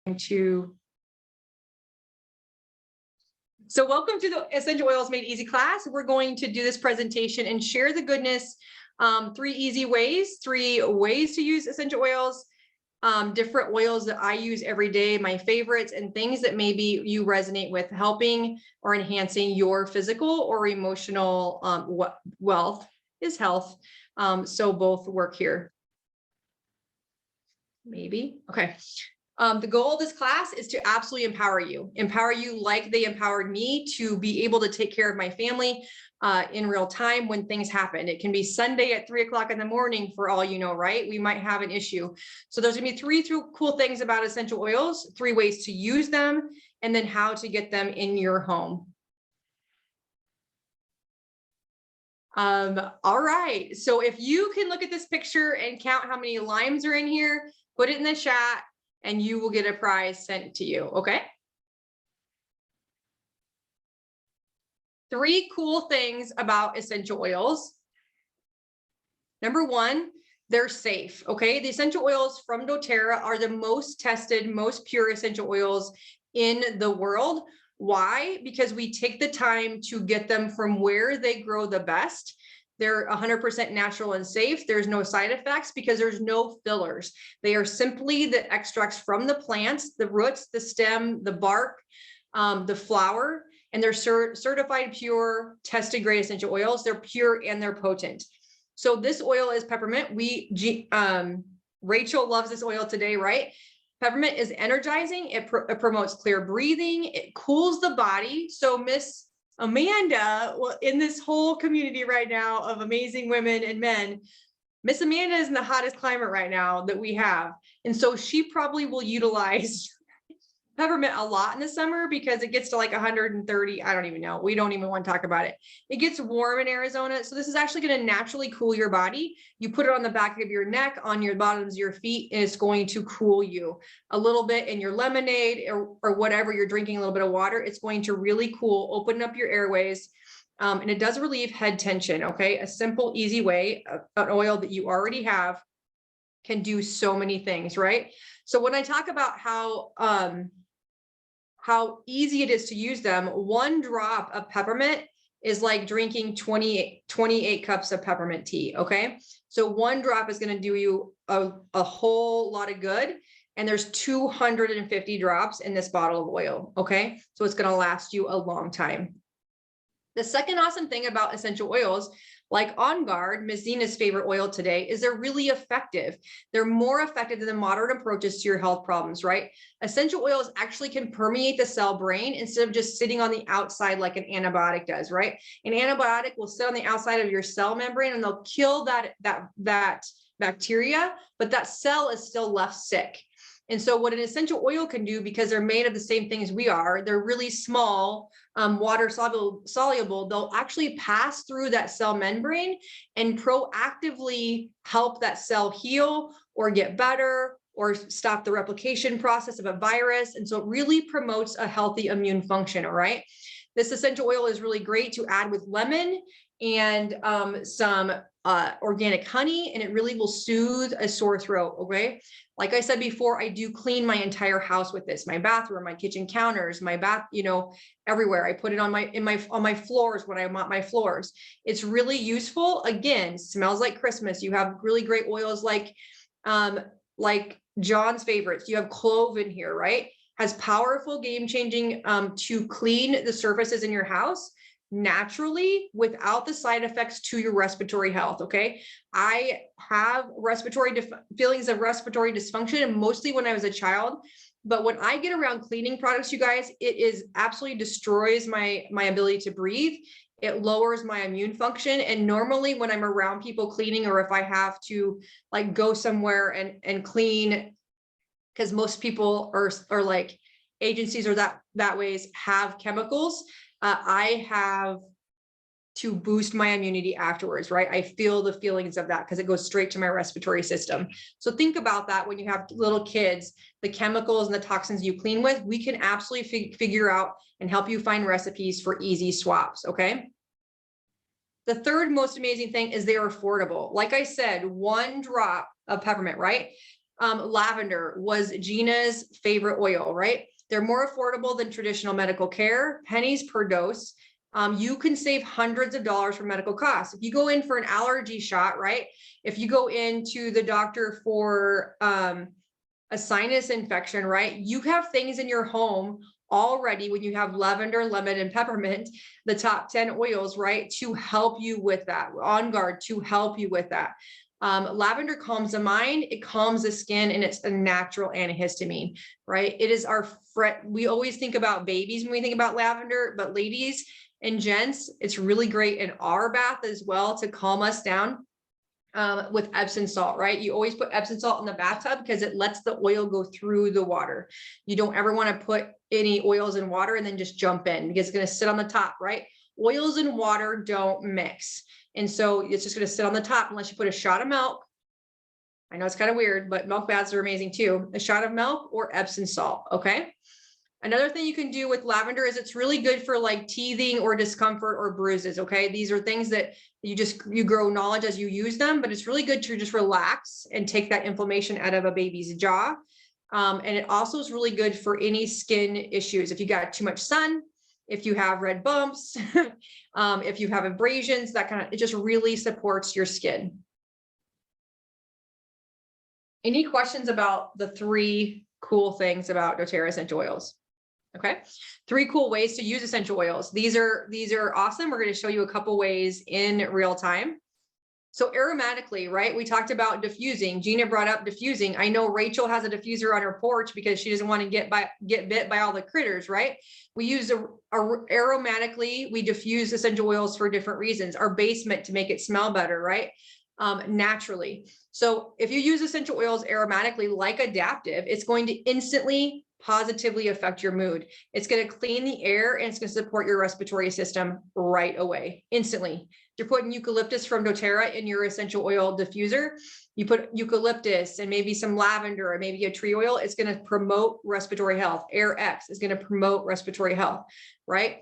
So welcome to the Essential Oils Made Easy class. We're going to do this presentation and share the goodness, 3 ways to use essential oils, different oils that I use every day, my favorites, and things that maybe you resonate with, helping or enhancing your physical or emotional wealth is health. So both work here. Maybe. Okay. The goal of this class is to absolutely empower you like they empowered me to be able to take care of my family in real time when things happen. It can be Sunday at 3 o'clock in the morning for all you know, right? We might have an issue. So there's gonna be three cool things about essential oils, 3 ways to use them, and then how to get them in your home. All right, so if you can look at this picture and count how many limes are in here, put it in the chat, and you will get a prize sent to you, okay? 3 cool things about essential oils. Number 1, they're safe, okay? The essential oils from doTERRA are the most tested, most pure essential oils in the world. Why? Because we take the time to get them from where they grow the best. They're 100% natural and safe. There's no side effects because there's no fillers. They are simply the extracts from the plants, the roots, the stem, the bark, the flower, and they're certified pure, tested grade essential oils. They're pure and they're potent. So this oil is peppermint. Rachel loves this oil today, right? Peppermint is energizing. It promotes clear breathing. It cools the body. So Miss Amanda, well, in this whole community right now of amazing women and men, Miss Amanda is in the hottest climate right now that we have. And so she probably will utilize peppermint a lot in the summer because it gets to like 130. I don't even know. We don't even want to talk about it. It gets warm in Arizona. So this is actually going to naturally cool your body. You put it on the back of your neck, on your bottoms of your feet, and it's going to cool you a little bit in your lemonade or whatever you're drinking, a little bit of water. It's going to really cool, open up your airways. And it does relieve head tension. Okay. A simple, easy way, an oil that you already have can do so many things, right? So when I talk about how easy it is to use them, 1 drop of peppermint is like drinking 28 cups of peppermint tea, okay? So 1 drop is gonna do you a whole lot of good, and there's 250 drops in this bottle of oil, okay? So it's gonna last you a long time. The second awesome thing about essential oils, like On Guard, Ms. Zina's favorite oil today, is they're really effective. They're more effective than the modern approaches to your health problems, right? Essential oils actually can permeate the cell brain instead of just sitting on the outside like an antibiotic does, right? An antibiotic will sit on the outside of your cell membrane and they'll kill that bacteria, but that cell is still left sick. And so what an essential oil can do, because they're made of the same things we are, they're really small, water soluble, they'll actually pass through that cell membrane and proactively help that cell heal or get better or stop the replication process of a virus. And so it really promotes a healthy immune function, all right? This essential oil is really great to add with lemon and some organic honey, and it really will soothe a sore throat, okay? Like I said before, I do clean my entire house with this, my bathroom, my kitchen counters, my bath, everywhere. I put it on my floors when I mop my floors. It's really useful. Again, smells like Christmas. You have really great oils like John's favorites. You have clove in here, right? Has powerful game-changing to clean the surfaces in your house naturally without the side effects to your respiratory health, okay? I have feelings of respiratory dysfunction, and mostly when I was a child. But when I get around cleaning products, you guys, it absolutely destroys my ability to breathe. It lowers my immune function. And normally when I'm around people cleaning, or if I have to like go somewhere and clean, because most people are like agencies or that ways have chemicals, I have to boost my immunity afterwards, right? I feel the feelings of that because it goes straight to my respiratory system. So think about that when you have little kids, the chemicals and the toxins you clean with, we can absolutely figure out and help you find recipes for easy swaps, okay? The third most amazing thing is they're affordable. Like I said, 1 drop of peppermint, right? Lavender was Gina's favorite oil, right? They're more affordable than traditional medical care, pennies per dose. You can save hundreds of dollars for medical costs. If you go in for an allergy shot, right? If you go into the doctor for a sinus infection, right? You have things in your home already when you have lavender, lemon, and peppermint, the top 10 oils, right? To help you with that, on guard to help you with that. Lavender calms the mind, it calms the skin, and it's a natural antihistamine, right? It is our we always think about babies when we think about lavender, but ladies and gents, it's really great in our bath as well to calm us down. With Epsom salt, right? You always put Epsom salt in the bathtub because it lets the oil go through the water. You don't ever want to put any oils in water and then just jump in because it's going to sit on the top, right? Oils and water don't mix. And so it's just going to sit on the top unless you put a shot of milk. I know it's kind of weird, but milk baths are amazing too. A shot of milk or Epsom salt, okay? Another thing you can do with lavender is it's really good for like teething or discomfort or bruises, okay? These are things that you grow knowledge as you use them, but it's really good to just relax and take that inflammation out of a baby's jaw. And it also is really good for any skin issues. If you got too much sun, if you have red bumps, if you have abrasions, that kind of, it just really supports your skin. Any questions about the 3 cool things about doTERRA essential oils? Okay, 3 cool ways to use essential oils. These are awesome. We're going to show you a couple ways in real time. So aromatically, right? We talked about diffusing. Gina brought up diffusing. I know Rachel has a diffuser on her porch because she doesn't want to get bit by all the critters, right? We use aromatically. We diffuse essential oils for different reasons. Our basement to make it smell better, right? Naturally. So if you use essential oils aromatically, like Adaptive, it's going to instantly positively affect your mood. It's going to clean the air and it's going to support your respiratory system right away, instantly. You're putting eucalyptus from doTERRA in your essential oil diffuser. You put eucalyptus and maybe some lavender or maybe a tree oil. It's going to promote respiratory health. Air X is going to promote respiratory health, right?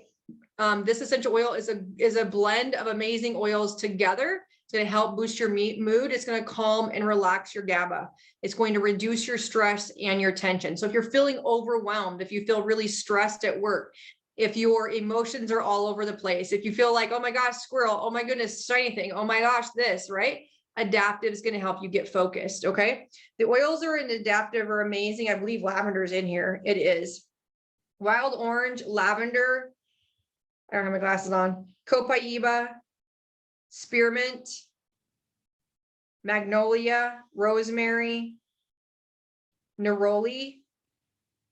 This essential oil is a blend of amazing oils together. It's going to help boost your mood. It's going to calm and relax your GABA. It's going to reduce your stress and your tension. So if you're feeling overwhelmed, if you feel really stressed at work, if your emotions are all over the place, if you feel like, oh my gosh, squirrel, oh my goodness, shiny thing, oh my gosh, this, right? Adaptive is going to help you get focused, okay? The oils are in Adaptive are amazing. I believe lavender is in here. It is. Wild orange, lavender, I don't have my glasses on, copaiba, spearmint, magnolia, rosemary, neroli,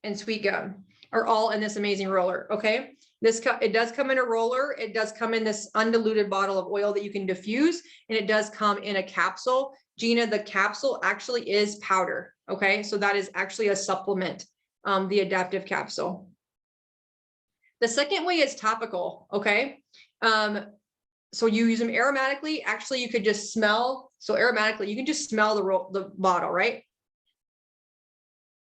and sweet gum are all in this amazing roller. Okay. It does come in a roller. It does come in this undiluted bottle of oil that you can diffuse, and it does come in a capsule. Gina, the capsule actually is powder. Okay. So that is actually a supplement, the Adaptive capsule. The second way is topical. Okay. So you use them aromatically. Actually, you could just smell. So aromatically, you can just smell the bottle, right?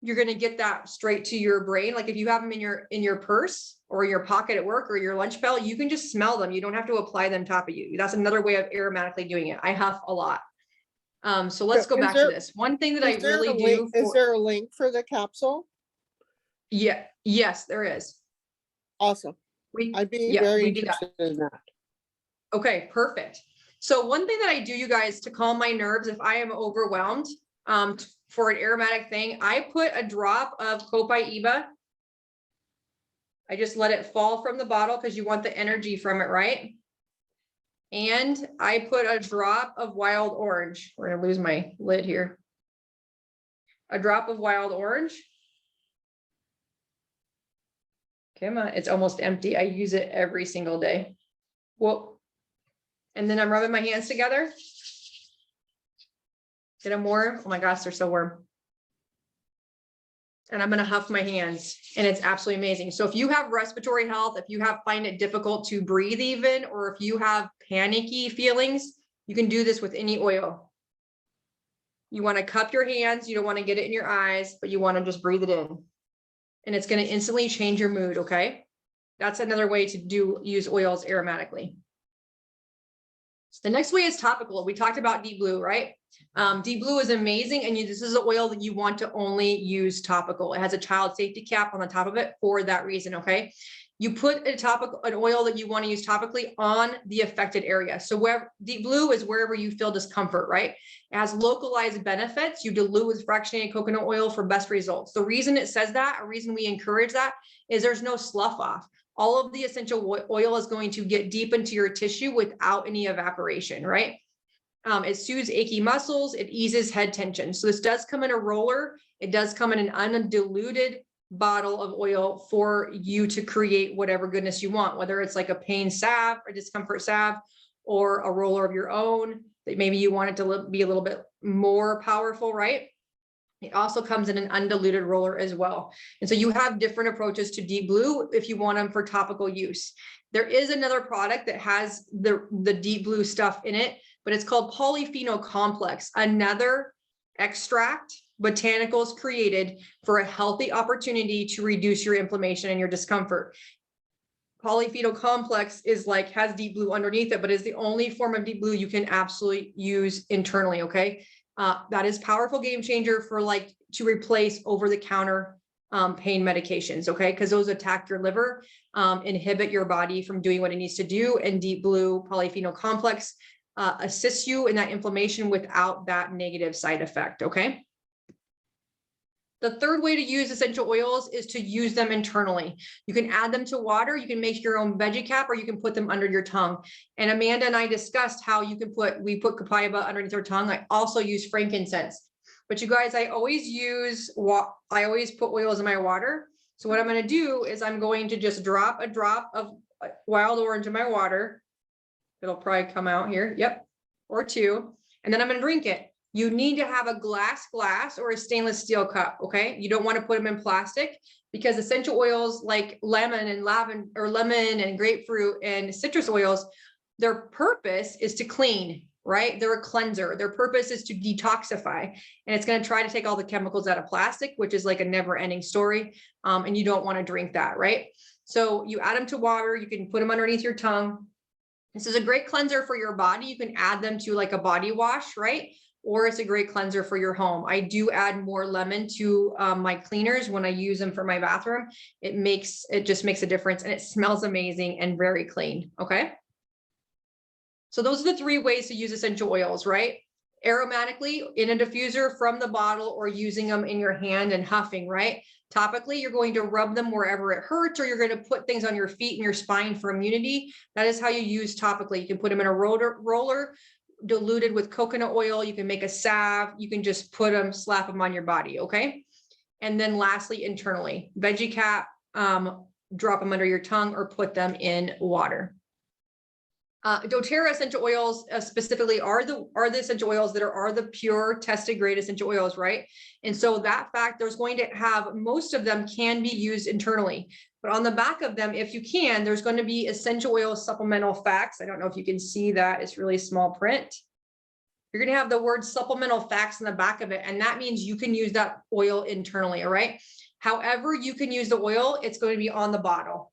You're going to get that straight to your brain. Like if you have them in your purse or your pocket at work or your lunch belt, you can just smell them. You don't have to apply them top of you. That's another way of aromatically doing it. I huff a lot. So let's go back to this. One thing that I really do. Is there a link for the capsule? Yeah. Yes, there is. Awesome. I'd be very interested in that. Okay, perfect. So one thing that I do, you guys, to calm my nerves if I am overwhelmed, for an aromatic thing, I put a drop of copaiba. I just let it fall from the bottle because you want the energy from it, right? And I put a drop of wild orange. We're gonna lose my lid here. A drop of wild orange. Come on, it's almost empty. I use it every single day. Whoa. And then I'm rubbing my hands together. Get them warm. Oh my gosh, they're so warm. And I'm going to huff my hands, and it's absolutely amazing. So if you have respiratory health, if you find it difficult to breathe even, or if you have panicky feelings, you can do this with any oil. You want to cup your hands. You don't want to get it in your eyes, but you want to just breathe it in. And it's going to instantly change your mood. Okay. That's another way to use oils aromatically. The next way is topical. We talked about deep blue, right? Deep Blue is amazing, and this is an oil that you want to only use topical. It has a child safety cap on the top of it for that reason, okay? You put an oil that you want to use topically on the affected area. So where Deep Blue is wherever you feel discomfort, right? It has localized benefits. You dilute with fractionated coconut oil for best results. The reason it says that, a reason we encourage that, is there's no slough off. All of the essential oil is going to get deep into your tissue without any evaporation, right? It soothes achy muscles. It eases head tension. So this does come in a roller. It does come in an undiluted bottle of oil for you to create whatever goodness you want, whether it's like a pain salve or discomfort salve or a roller of your own that maybe you want it to be a little bit more powerful, right? It also comes in an undiluted roller as well. And so you have different approaches to Deep Blue if you want them for topical use. There is another product that has the Deep Blue stuff in it, but it's called Polyphenol Complex, another extract botanicals created for a healthy opportunity to reduce your inflammation and your discomfort. Polyphenol Complex is like, has Deep Blue underneath it, but is the only form of Deep Blue you can absolutely use internally, okay? That is powerful game changer for like to replace over-the-counter pain medications, okay? Because those attack your liver, inhibit your body from doing what it needs to do, and Deep Blue Polyphenol Complex assists you in that inflammation without that negative side effect, okay? The third way to use essential oils is to use them internally. You can add them to water, you can make your own veggie cap, or you can put them under your tongue. And Amanda and I discussed how you can we put copaiba underneath our tongue. I also use frankincense. But you guys, I always put oils in my water. So what I'm going to do is I'm going to just drop a drop of wild orange in my water. It'll probably come out here. Yep. Or two. And then I'm going to drink it. You need to have a glass or a stainless steel cup, okay? You don't want to put them in plastic because essential oils like lemon and lavender, or lemon and grapefruit and citrus oils, their purpose is to clean, right? They're a cleanser. Their purpose is to detoxify, and it's going to try to take all the chemicals out of plastic, which is like a never-ending story, and you don't want to drink that, right? So you add them to water. You can put them underneath your tongue. This is a great cleanser for your body. You can add them to like a body wash, right? Or it's a great cleanser for your home. I do add more lemon to my cleaners when I use them for my bathroom. It just makes a difference, and it smells amazing and very clean, okay? So those are the three ways to use essential oils, right? Aromatically in a diffuser from the bottle, or using them in your hand and huffing, right? Topically, you're going to rub them wherever it hurts, or you're going to put things on your feet and your spine for immunity. That is how you use topically. You can put them in a roller diluted with coconut oil. You can make a salve. You can just slap them on your body, okay? And then lastly, internally, veggie cap, drop them under your tongue or put them in water. doTERRA essential oils specifically are the essential oils that are the pure tested grade essential oils, right? And so that fact, there's going to have, most of them can be used internally, but on the back of them, if you can, there's going to be essential oil supplemental facts. I don't know if you can see that, it's really small print. You're going to have the word supplemental facts in the back of it, and that means you can use that oil internally, all right? However you can use the oil, it's going to be on the bottle.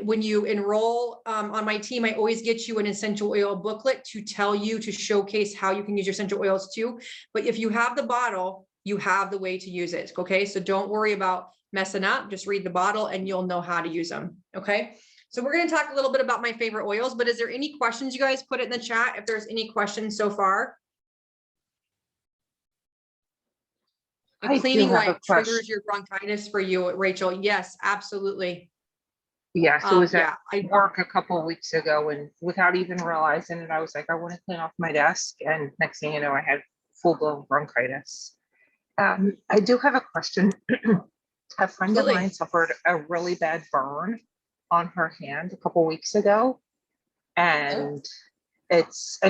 When you enroll on my team, I always get you an essential oil booklet to tell you, to showcase how you can use your essential oils too. But if you have the bottle, you have the way to use it, okay? So don't worry about messing up, just read the bottle and you'll know how to use them, okay? So we're going to talk a little bit about my favorite oils, but is there any questions? You guys put it in the chat if there's any questions so far. A cleaning light triggers your bronchitis for you, Rachel. Yes, absolutely. Yeah, so it was at work a couple of weeks ago, and without even realizing it, I was like, I want to clean off my desk, and next thing you know, I had full-blown bronchitis. I do have a question. A friend of mine suffered a really bad burn on her hand a couple weeks ago, and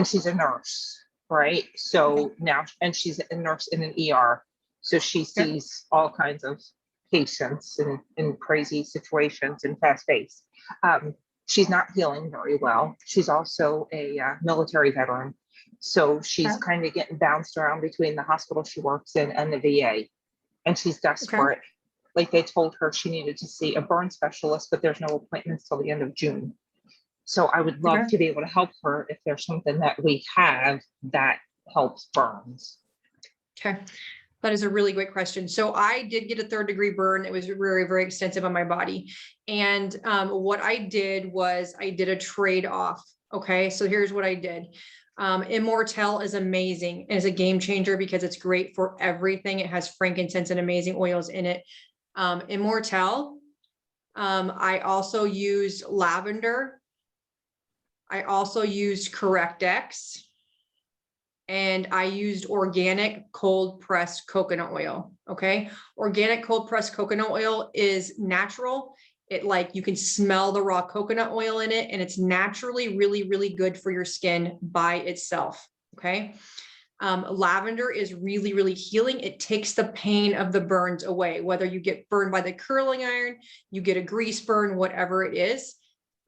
she's a nurse, right? So now, and she's a nurse in an ER, so she sees all kinds of patients in crazy situations and fast paced. She's not healing very well. She's also a military veteran, so she's kind of getting bounced around between the hospital she works in and the VA, and she's desperate. Like, they told her she needed to see a burn specialist, but there's no appointments till the end of June. So I would love to be able to help her if there's something that we have that helps burns? Okay. That is a really great question. So I did get a 3rd degree burn. It was very, very extensive on my body. And what I did was I did a trade-off. Okay. So here's what I did. Immortelle is amazing. It's a game changer because it's great for everything. It has frankincense and amazing oils in it. Immortelle. I also used lavender. I also used CorrectX. And I used organic cold pressed coconut oil. Okay. Organic cold pressed coconut oil is natural. It like you can smell the raw coconut oil in it, and it's naturally really, really good for your skin by itself. Okay. Lavender is really, really healing. It takes the pain of the burns away, whether you get burned by the curling iron, you get a grease burn, whatever it is.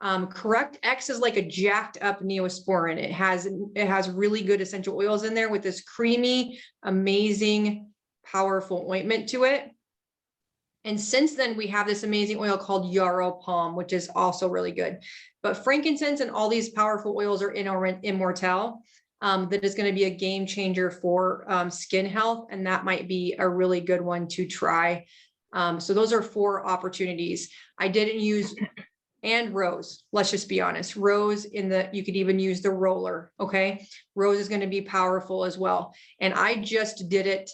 CorrectX is like a jacked up Neosporin. It has really good essential oils in there with this creamy, amazing, powerful ointment to it. And since then, we have this amazing oil called yarrow palm, which is also really good. But frankincense and all these powerful oils are in Immortelle. That is going to be a game changer for skin health, and that might be a really good one to try. So those are 4 opportunities. I didn't use. And rose, let's just be honest, rose you could even use the roller. Okay. Rose is going to be powerful as well. And I just did it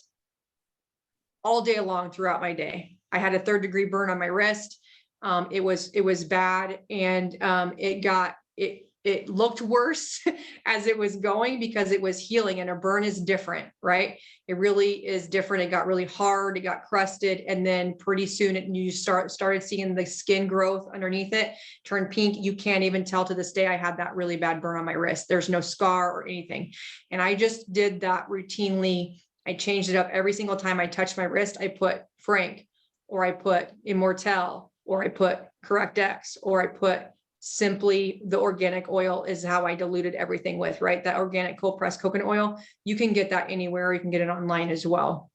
all day long throughout my day. I had a 3rd degree burn on my wrist. It was bad. And it looked worse as it was going because it was healing, and a burn is different, right? It really is different. It got really hard. It got crusted. And then pretty soon you started seeing the skin growth underneath it turn pink. You can't even tell to this day. I had that really bad burn on my wrist. There's no scar or anything. And I just did that routinely. I changed it up every single time I touched my wrist. I put Frank, or I put Immortelle, or I put CorrectX, or I put simply the organic oil is how I diluted everything with, right? That organic cold pressed coconut oil. You can get that anywhere. You can get it online as well.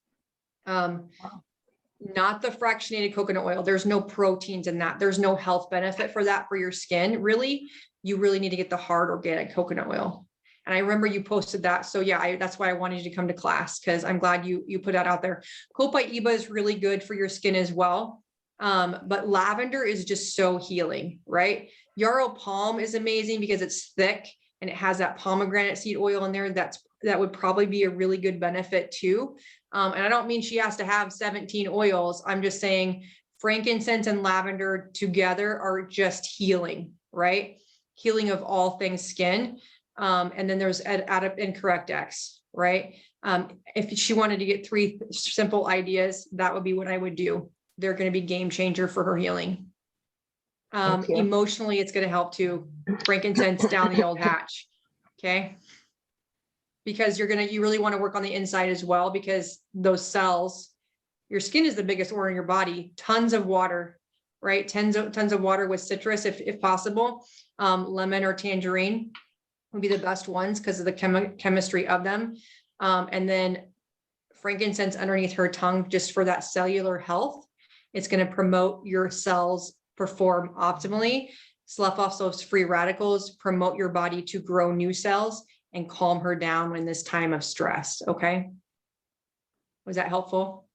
Not the fractionated coconut oil. There's no proteins in that. There's no health benefit for that for your skin. Really, you really need to get the hard organic coconut oil. And I remember you posted that. So yeah, that's why I wanted you to come to class, because I'm glad you put that out there. Copaiba is really good for your skin as well. But lavender is just so healing, right? Yarrow palm is amazing because it's thick and it has that pomegranate seed oil in there. That would probably be a really good benefit too. And I don't mean she has to have 17 oils. I'm just saying frankincense and lavender together are just healing, right? Healing of all things skin. And then there's CorrectX, right? If she wanted to get 3 simple ideas, that would be what I would do. They're going to be game changer for her healing. Emotionally, it's going to help too. Frankincense down the old hatch. Okay. Because you really want to work on the inside as well, because those cells, your skin is the biggest organ in your body. Tons of water, right? Tons of water with citrus, if possible. Lemon or tangerine would be the best ones because of the chemistry of them. And then frankincense underneath her tongue, just for that cellular health. It's going to promote your cells perform optimally, slough off those free radicals, promote your body to grow new cells, and calm her down in this time of stress. Okay. Was that helpful?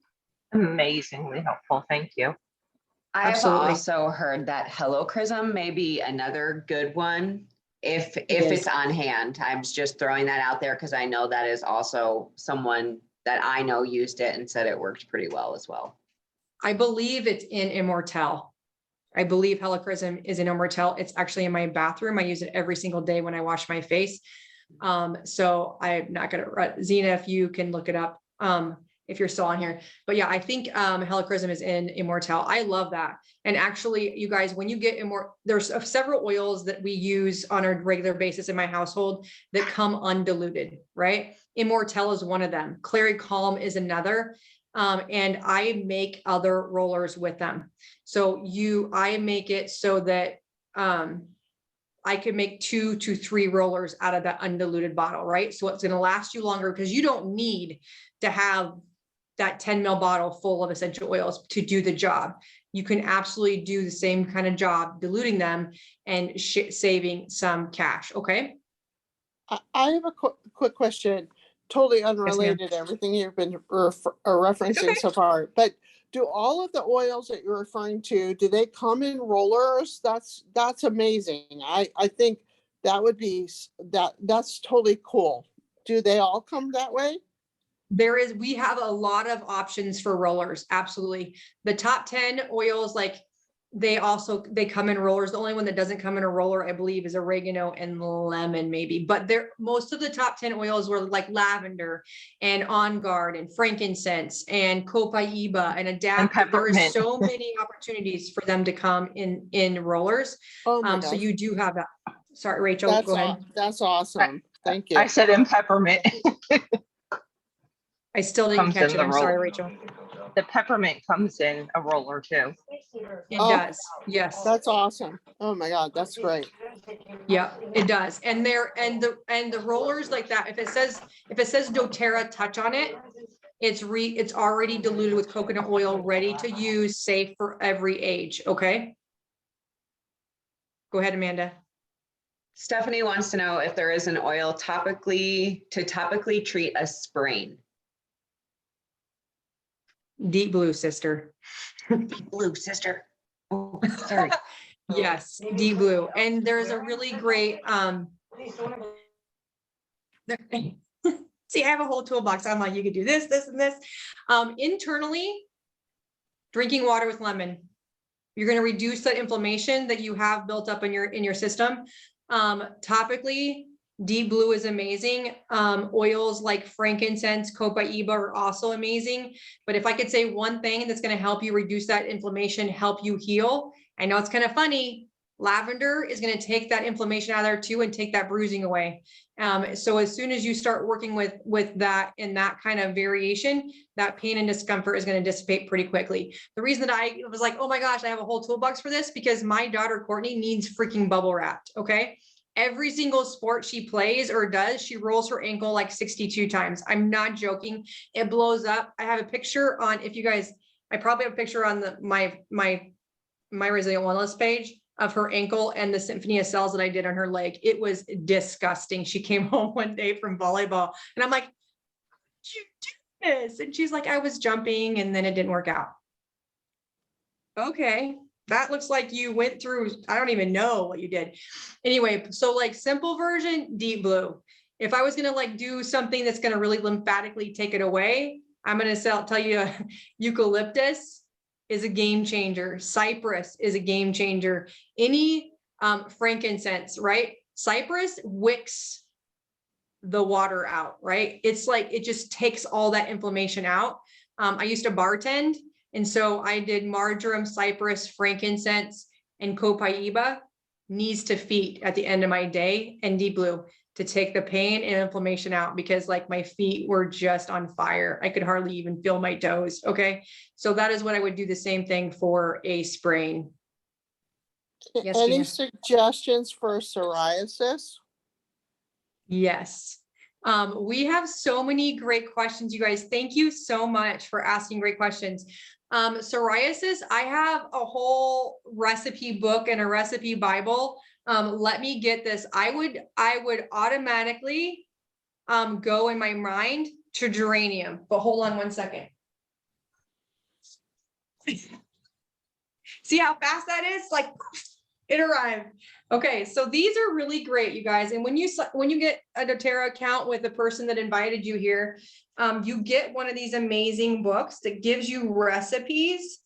Amazingly helpful. Thank you. I've also heard that Hello Chrism may be another good one if it's on hand. I'm just throwing that out there because I know that is also someone that I know used it and said it worked pretty well as well. I believe it's in Immortelle. I believe Helichrysum is in Immortelle. It's actually in my bathroom. I use it every single day when I wash my face. So I'm not going to, Zena, if you can look it up, if you're still on here, but yeah, I think, Helichrysum is in Immortelle. I love that. And actually you guys, when you get there's several oils that we use on a regular basis in my household that come undiluted, right? Immortelle is one of them. Clary Calm is another. And I make other rollers with them. So I make it so that, I could make 2 to 3 rollers out of that undiluted bottle, right? So it's going to last you longer because you don't need to have that 10 ml bottle full of essential oils to do the job. You can absolutely do the same kind of job, diluting them and saving some cash. Okay. I have a quick question. totally unrelated, everything you've been referencing so far, but do all of the oils that you're referring to, do they come in rollers? That's amazing. I think that would be, that's totally cool. Do they all come that way? We have a lot of options for rollers. Absolutely. The top 10 oils, like they come in rollers. The only one that doesn't come in a roller, I believe, is oregano and lemon, maybe. But most of the top 10 oils were like lavender and On Guard and frankincense and copaiba and adaptive. There are so many opportunities for them to come in rollers. So you do have that. Sorry, Rachel, go ahead. That's awesome. Thank you. I said in peppermint. I still didn't catch it. I'm sorry, Rachel. The peppermint comes in a roller too. It does. Yes. That's awesome. Oh my God, that's great. Yeah, it does. And the rollers like that, if it says doTERRA touch on it, it's already diluted with coconut oil, ready to use, safe for every age. Okay. Go ahead, Amanda. Stephanie wants to know if there is an oil to topically treat a sprain. Deep blue, sister. Deep blue, sister. Oh, sorry. Yes, deep blue. And there's a really great, see, I have a whole toolbox. I'm like, you could do this, this, and this. Internally, drinking water with lemon. You're going to reduce the inflammation that you have built up in your system. Topically, deep blue is amazing. Oils like frankincense, copaiba are also amazing. But if I could say one thing that's going to help you reduce that inflammation, help you heal, I know it's kind of funny. Lavender is going to take that inflammation out of there too and take that bruising away. So as soon as you start working with that in that kind of variation, that pain and discomfort is going to dissipate pretty quickly. The reason that I was like, oh my gosh, I have a whole toolbox for this, because my daughter Courtney needs freaking bubble wrapped. Okay. Every single sport she plays or does, she rolls her ankle like 62 times. I'm not joking. It blows up. I have a picture on, I probably have a picture on my Resilient Wellness page of her ankle and the symphony of cells that I did on her leg. It was disgusting. She came home one day from volleyball and I'm like, how did you do this? And she's like, I was jumping and then it didn't work out. Okay. That looks like you went through, I don't even know what you did. Anyway, so like simple version, deep blue. If I was going to like do something that's going to really lymphatically take it away, I'm going to tell you eucalyptus is a game changer. Cypress is a game changer. Any frankincense, right? Cypress wicks the water out, right? It's like, it just takes all that inflammation out. I used to bartend. And so I did marjoram, cypress, frankincense, and copaiba, knees to feet at the end of my day, and deep blue to take the pain and inflammation out, because like my feet were just on fire. I could hardly even feel my toes. Okay. So that is what I would do, the same thing for a sprain. Yes, any suggestions for psoriasis? Yes. We have so many great questions, you guys. Thank you so much for asking great questions. Psoriasis, I have a whole recipe book and a recipe Bible. Let me get this. I would automatically go in my mind to geranium, but hold on one second. See how fast that is? Like it arrived. Okay, so these are really great, you guys. And when you get a doTERRA account with the person that invited you here, you get one of these amazing books that gives you recipes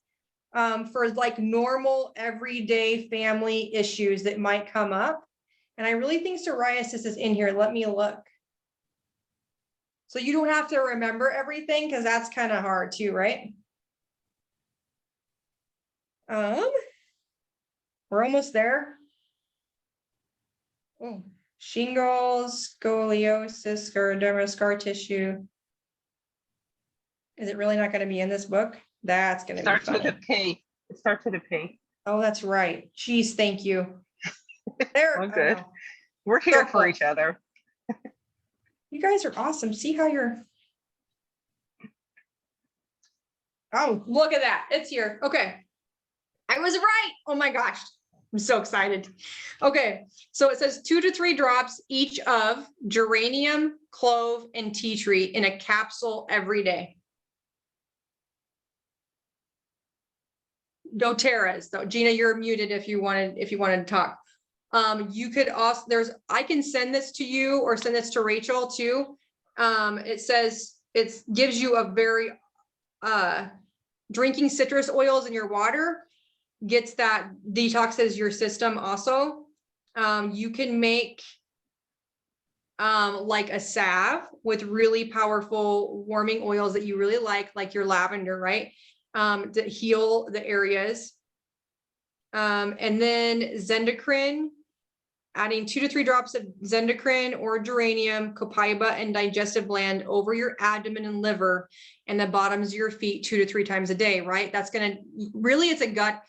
for like normal everyday family issues that might come up. And I really think psoriasis is in here. Let me look. So you don't have to remember everything, because that's kind of hard too, right? We're almost there. Oh, shingles, scoliosis, scleroderma, scar tissue. Is it really not going to be in this book? That's going to be funny. Starts with a P. It starts with a P. Oh, that's right. Geez, thank you. There. Well, good. We're here for each other. You guys are awesome. See how you're. Oh, look at that. It's here. Okay. I was right. Oh my gosh. I'm so excited. Okay, so it says 2 to 3 drops each of geranium, clove, and tea tree in a capsule every day. doTERRA's though. Gina, you're muted if you wanted to talk. You could also, I can send this to you or send this to Rachel too. It says it gives you a very drinking citrus oils in your water gets that detoxes your system also. You can make like a salve with really powerful warming oils that you really like your lavender, right? To heal the areas. And then Zendocrine, adding 2 to 3 drops of Zendocrine or geranium, copaiba, and digestive blend over your abdomen and liver and the bottoms of your feet 2 to 3 times a day, right? That's gonna, really, it's a gut.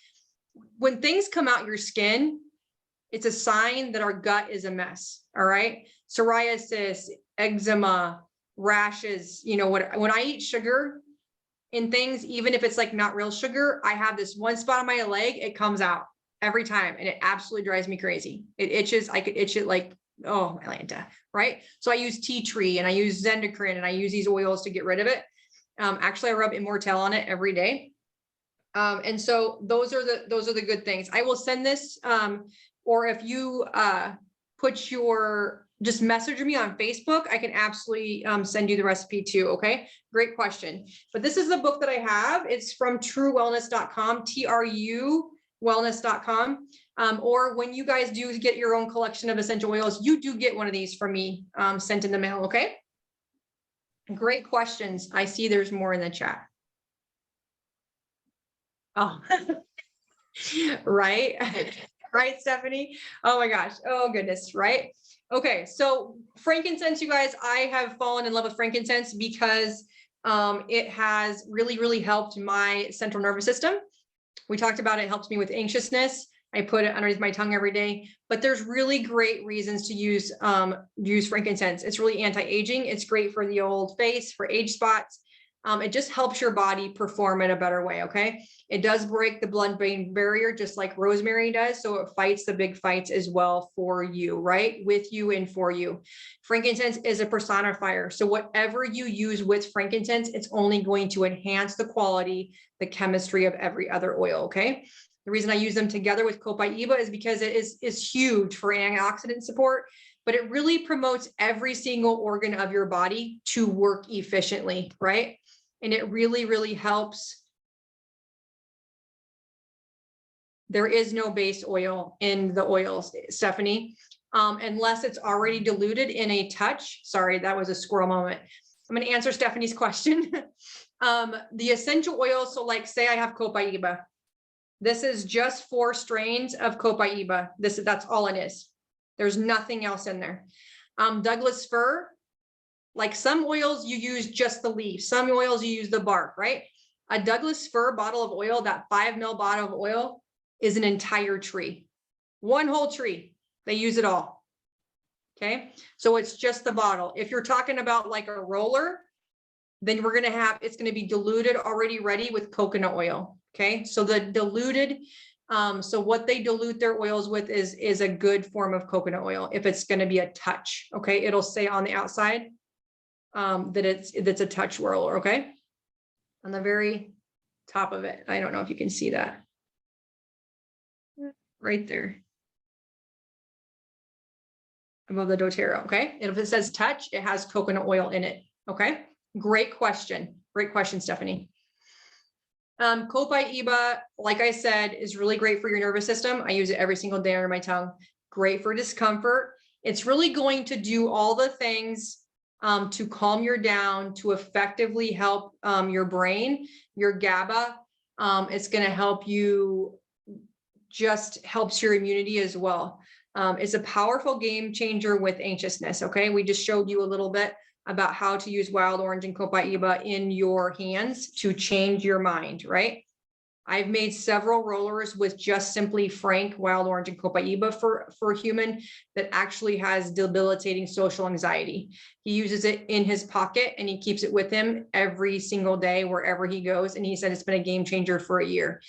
When things come out your skin, it's a sign that our gut is a mess, all right? Psoriasis, eczema, rashes, you know, when I eat sugar in things, even if it's like not real sugar, I have this one spot on my leg, it comes out every time and it absolutely drives me crazy. It itches, I could itch it like, oh, Atlanta, right? So I use tea tree and I use Zendocrine and I use these oils to get rid of it. Actually, I rub Immortelle on it every day. And so those are the good things. I will send this, or if you just message me on Facebook, I can absolutely send you the recipe too. Okay, great question. But this is the book that I have. It's from truwellness.com, TRU wellness.com. Or when you guys do get your own collection of essential oils, you do get one of these from me sent in the mail. Okay, great questions. I see there's more in the chat. Oh, right. Right, Stephanie? Oh my gosh. Oh goodness. Right. Okay. So frankincense, you guys, I have fallen in love with frankincense because it has really, really helped my central nervous system. We talked about it helps me with anxiousness. I put it underneath my tongue every day, but there's really great reasons to use frankincense. It's really anti-aging. It's great for the old face, for age spots. It just helps your body perform in a better way, okay? It does break the blood-brain barrier just like rosemary does, so it fights the big fights as well for you, right? With you and for you. Frankincense is a personifier, so whatever you use with frankincense, it's only going to enhance the quality, the chemistry of every other oil, okay? The reason I use them together with copaiba is because it is huge for antioxidant support, but it really promotes every single organ of your body to work efficiently, right? And it really, really helps. There is no base oil in the oils, Stephanie, unless it's already diluted in a touch. Sorry, that was a squirrel moment. I'm going to answer Stephanie's question. The essential oils, so like say I have copaiba. This is just 4 strains of copaiba. That's all it is. There's nothing else in there. Douglas fir, like some oils you use just the leaf, some oils you use the bark, right? A Douglas fir bottle of oil, that 5 ml bottle of oil is an entire tree, one whole tree. They use it all. Okay, so it's just the bottle. If you're talking about like a roller, then it's going to be diluted already ready with coconut oil. Okay, so the diluted, so what they dilute their oils with is a good form of coconut oil. If it's going to be a touch, okay, it'll say on the outside that it's a touch roller. Okay, on the very top of it. I don't know if you can see that right there above the doTERRA. Okay, and if it says touch, it has coconut oil in it. Okay, great question, Stephanie. Copaiba, like I said, is really great for your nervous system. I use it every single day under my tongue. Great for discomfort. It's really going to do all the things to calm you down, to effectively help your brain, your GABA. It's going to help you, just helps your immunity as well. It's a powerful game changer with anxiousness. Okay, we just showed you a little bit about how to use wild orange and copaiba in your hands to change your mind, right? I've made several rollers with just simply frank wild orange and copaiba for a human that actually has debilitating social anxiety. He uses it in his pocket and he keeps it with him every single day wherever he goes. And he said it's been a game changer for a year.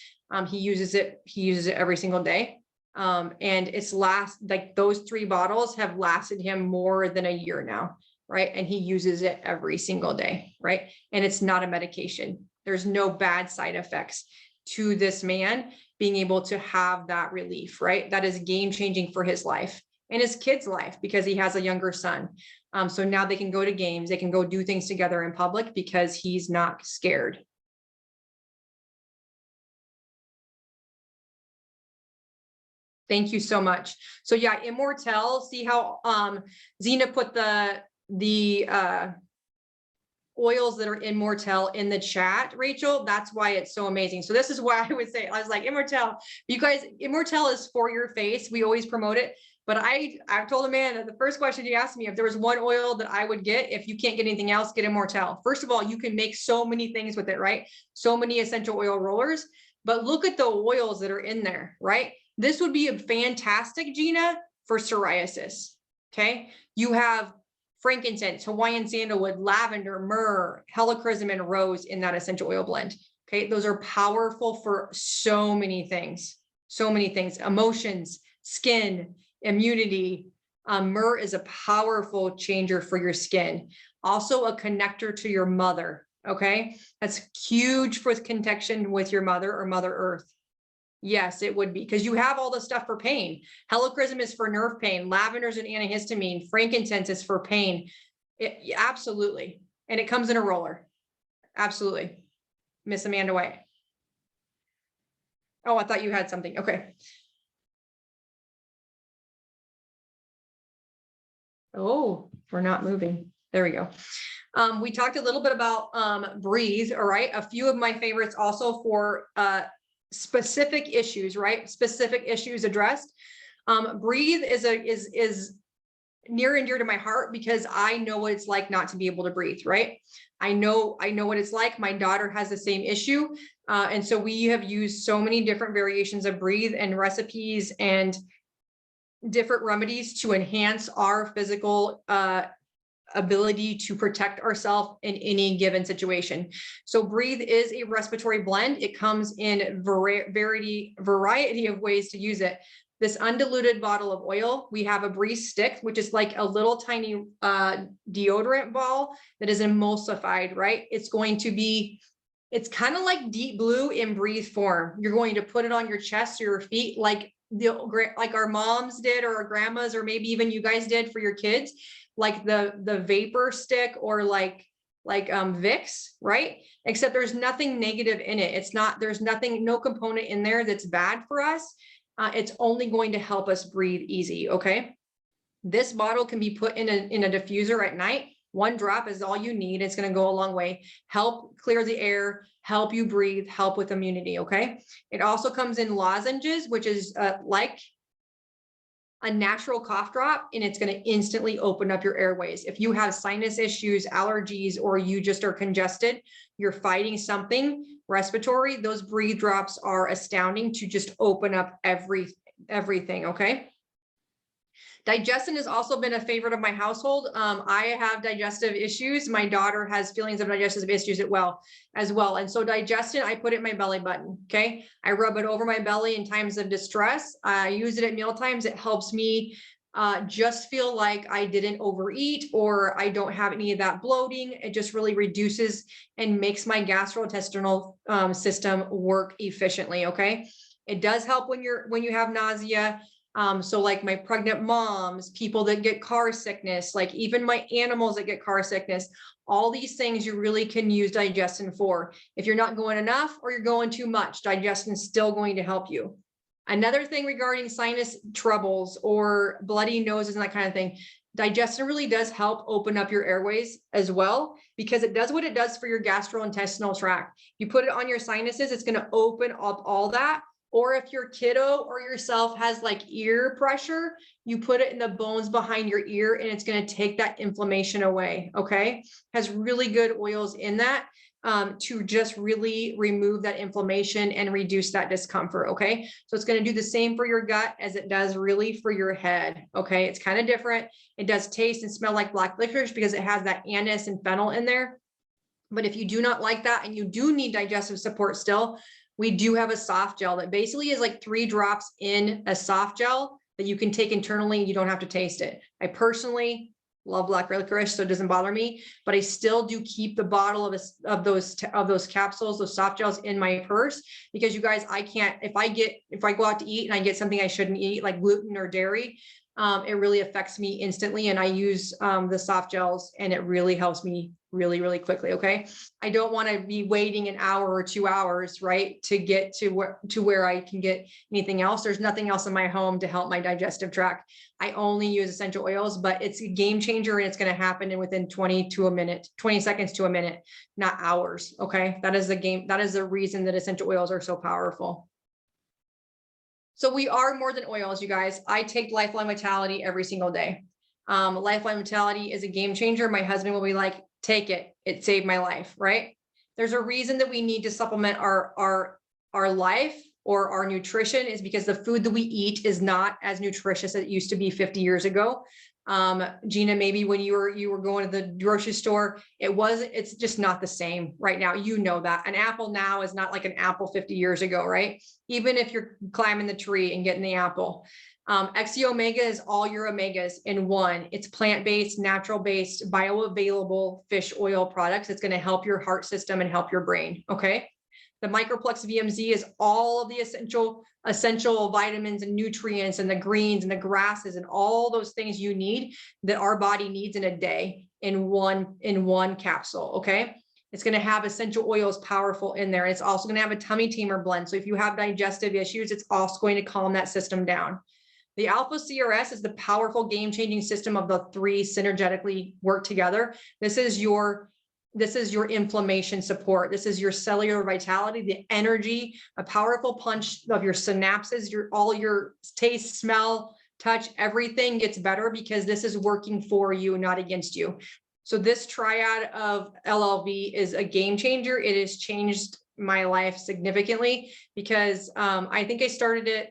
He uses it every single day. And like those 3 bottles have lasted him more than a year now, right? And he uses it every single day, right? And it's not a medication. There's no bad side effects to this man being able to have that relief, right? That is game changing for his life and his kid's life because he has a younger son. So now they can go to games, they can go do things together in public because he's not scared. Thank you so much. So yeah, Immortelle, see how Zena put the oils that are Immortelle in the chat, Rachel. That's why it's so amazing. So this is why I would say, I was like, Immortelle, you guys, Immortelle is for your face. We always promote it. But I've told Amanda, the first question you asked me, if there was one oil that I would get, if you can't get anything else, get Immortelle. First of all, you can make so many things with it, right? So many essential oil rollers, but look at the oils that are in there, right? This would be a fantastic, Gina, for psoriasis, okay? You have frankincense, Hawaiian sandalwood, lavender, myrrh, helichrysum, and rose in that essential oil blend, okay? Those are powerful for so many things, emotions, skin, immunity. Myrrh is a powerful changer for your skin. Also a connector to your mother, okay? That's huge for connection with your mother or Mother Earth. Yes, it would be, because you have all the stuff for pain. Helichrysum is for nerve pain. Lavender is an antihistamine. Frankincense is for pain. Absolutely. And it comes in a roller. Absolutely. Miss Amanda White. Oh, I thought you had something. Okay. Oh, we're not moving. There we go. We talked a little bit about breathe. All right. A few of my favorites also for specific issues, right? Specific issues addressed. Breathe is near and dear to my heart because I know what it's like not to be able to breathe, right? I know what it's like. My daughter has the same issue. And so we have used so many different variations of breathe and recipes and different remedies to enhance our physical ability to protect ourselves in any given situation. So breathe is a respiratory blend. It comes in variety of ways to use it. This undiluted bottle of oil, we have a breathe stick, which is like a little tiny deodorant ball that is emulsified, right? It's kind of like Deep Blue in breathe form. You're going to put it on your chest or your feet like our moms did, or our grandmas, or maybe even you guys did for your kids, like the vapor stick, or like Vicks, right? Except there's nothing negative in it. There's no component in there that's bad for us. It's only going to help us breathe easy, okay? This bottle can be put in a diffuser at night. 1 drop is all you need. It's going to go a long way. Help clear the air, help you breathe, help with immunity, okay? It also comes in lozenges, which is like a natural cough drop, and it's going to instantly open up your airways. If you have sinus issues, allergies, or you just are congested, you're fighting something respiratory, those breathe drops are astounding to just open up everything, okay? Digestion has also been a favorite of my household. I have digestive issues. My daughter has feelings of digestive issues as well. And so Digestion, I put it in my belly button, okay? I rub it over my belly in times of distress. I use it at meal times. It helps me just feel like I didn't overeat or I don't have any of that bloating. It just really reduces and makes my gastrointestinal system work efficiently, okay? It does help when you have nausea. So like my pregnant moms, people that get car sickness, like even my animals that get car sickness, all these things you really can use Digestion for. If you're not going enough or you're going too much, Digestion is still going to help you. Another thing regarding sinus troubles or bloody noses and that kind of thing, Digestion really does help open up your airways as well, because it does what it does for your gastrointestinal tract. You put it on your sinuses, it's going to open up all that. Or if your kiddo or yourself has like ear pressure, you put it in the bones behind your ear and it's going to take that inflammation away, okay? Has really good oils in that to just really remove that inflammation and reduce that discomfort, okay? So it's going to do the same for your gut as it does really for your head, okay? It's kind of different. It does taste and smell like black licorice because it has that anise and fennel in there. But if you do not like that and you do need digestive support still, we do have a soft gel that basically is like 3 drops in a soft gel that you can take internally. You don't have to taste it. I personally love black licorice, so it doesn't bother me, but I still do keep the bottle of those capsules, those soft gels in my purse, because you guys, I can't, if I go out to eat and I get something I shouldn't eat, like gluten or dairy, it really affects me instantly. And I use the soft gels, and it really helps me really, really quickly. Okay. I don't want to be waiting an hour or 2 hours, right, to get to where I can get anything else. There's nothing else in my home to help my digestive tract. I only use essential oils, but it's a game changer, and it's going to happen in within 20 seconds to a minute, not hours. Okay. That is the reason that essential oils are so powerful. So we are more than oils, you guys. I take Lifelong Vitality every single day. Lifelong Vitality is a game changer. My husband will be like, take it. It saved my life, right? There's a reason that we need to supplement our life or our nutrition, is because the food that we eat is not as nutritious as it used to be 50 years ago. Gina, maybe when you were going to the grocery store, it's just not the same right now. You know that an apple now is not like an apple 50 years ago, right? Even if you're climbing the tree and getting the apple. XE Omega is all your omegas in one. It's plant-based, natural-based, bioavailable fish oil products. It's going to help your heart system and help your brain. Okay. The Microplex VMZ is all of the essential vitamins and nutrients and the greens and the grasses and all those things you need that our body needs in a day in one capsule. Okay. It's going to have essential oils powerful in there. It's also going to have a tummy tamer blend. So if you have digestive issues, it's also going to calm that system down. The Alpha CRS is the powerful game-changing system of the 3 synergetically work together. This is your inflammation support. This is your cellular vitality, the energy, a powerful punch of your synapses, all your taste, smell, touch, everything gets better because this is working for you, not against you. So this triad of LLV is a game changer. It has changed my life significantly because I think I started it,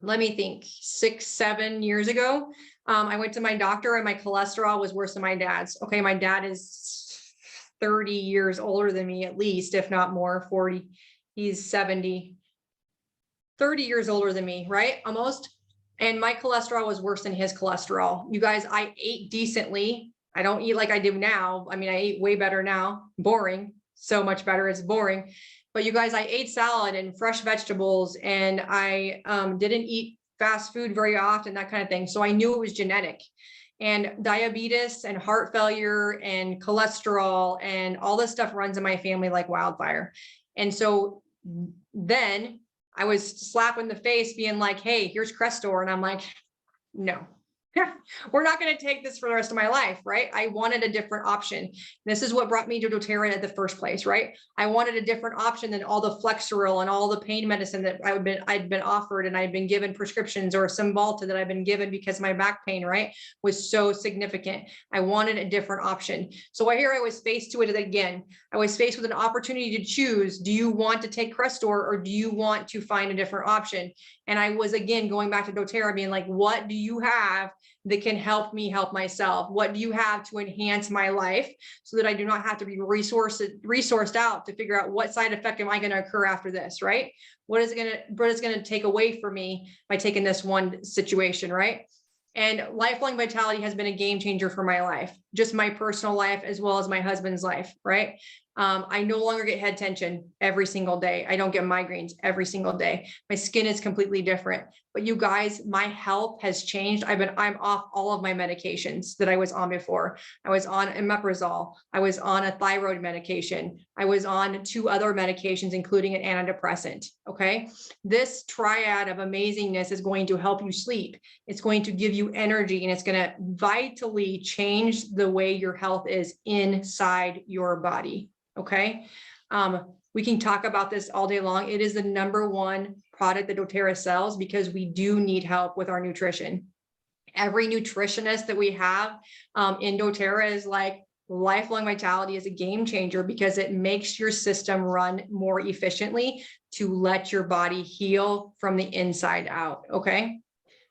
let me think, 6-7 years ago. I went to my doctor and my cholesterol was worse than my dad's. Okay. My dad is 30 years older than me, at least, if not more, 40. He's 70, 30 years older than me, right? Almost. And my cholesterol was worse than his cholesterol. You guys, I ate decently. I don't eat like I do now. I mean, I eat way better now. Boring. So much better. It's boring. But you guys, I ate salad and fresh vegetables, and I didn't eat fast food very often, that kind of thing. So I knew it was genetic. And diabetes and heart failure and cholesterol and all this stuff runs in my family like wildfire. And so then I was slapped in the face being like, hey, here's Crestor. And I'm like, no. We're not going to take this for the rest of my life, right? I wanted a different option. This is what brought me to doTERRA in the first place, right? I wanted a different option than all the Flexeril and all the pain medicine that I'd been offered, and I'd been given prescriptions, or Cymbalta that I've been given because my back pain, right, was so significant. I wanted a different option. So here I was faced with it again. I was faced with an opportunity to choose. Do you want to take Crestor, or do you want to find a different option? And I was, again, going back to doTERRA being like, what do you have that can help me help myself? What do you have to enhance my life so that I do not have to be resourced out to figure out what side effect am I going to occur after this, right? What is it going to take away from me by taking this one situation, right? And Lifelong Vitality has been a game changer for my life, just my personal life as well as my husband's life, right? I no longer get head tension every single day. I don't get migraines every single day. My skin is completely different. But you guys, my health has changed. I'm off all of my medications that I was on before. I was on omeprazole. I was on a thyroid medication. I was on 2 other medications, including an antidepressant. Okay. This triad of amazingness is going to help you sleep. It's going to give you energy, and it's going to vitally change the way your health is inside your body. Okay. We can talk about this all day long. It is the #1 product that doTERRA sells because we do need help with our nutrition. Every nutritionist that we have in doTERRA is like, Lifelong Vitality is a game changer because it makes your system run more efficiently to let your body heal from the inside out. Okay.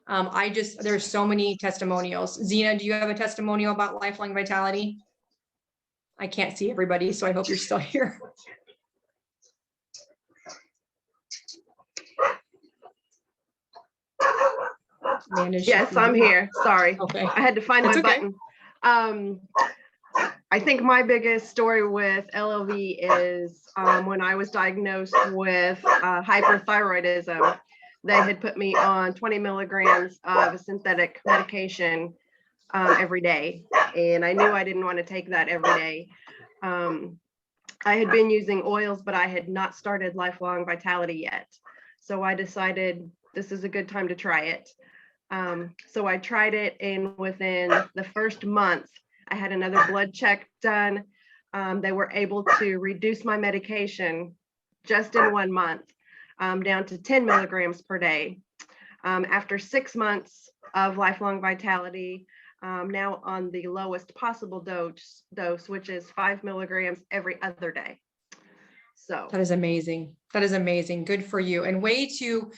There's so many testimonials. Zena, do you have a testimonial about Lifelong Vitality? I can't see everybody, so I hope you're still here. manage. Yes, I'm here. Sorry. Okay. I had to find my That's okay. button. I think my biggest story with LLV is when I was diagnosed with hyperthyroidism. They had put me on 20 milligrams of a synthetic medication every day. And I knew I didn't want to take that every day. I had been using oils, but I had not started Lifelong Vitality yet. So I decided this is a good time to try it. So I tried it, and within the first month, I had another blood check done. They were able to reduce my medication just in 1 month down to 10 milligrams per day. After 6 months of Lifelong Vitality, now on the lowest possible dose, which is 5 milligrams every other day. So that is amazing. That is amazing. Good for you. And way to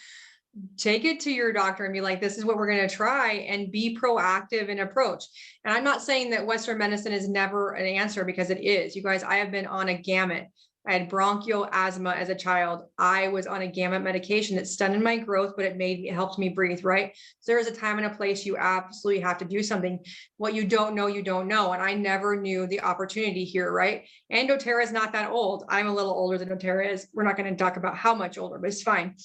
take it to your doctor and be like, this is what we're going to try, and be proactive in approach. And I'm not saying that Western medicine is never an answer, because it is. You guys, I have been on a gamut. I had bronchial asthma as a child. I was on a gamut medication that stunted my growth, but it helped me breathe, right? So there is a time and a place you absolutely have to do something. What you don't know, you don't know. And I never knew the opportunity here, right? And doTERRA is not that old. I'm a little older than doTERRA is. We're not going to talk about how much older, but it's fine.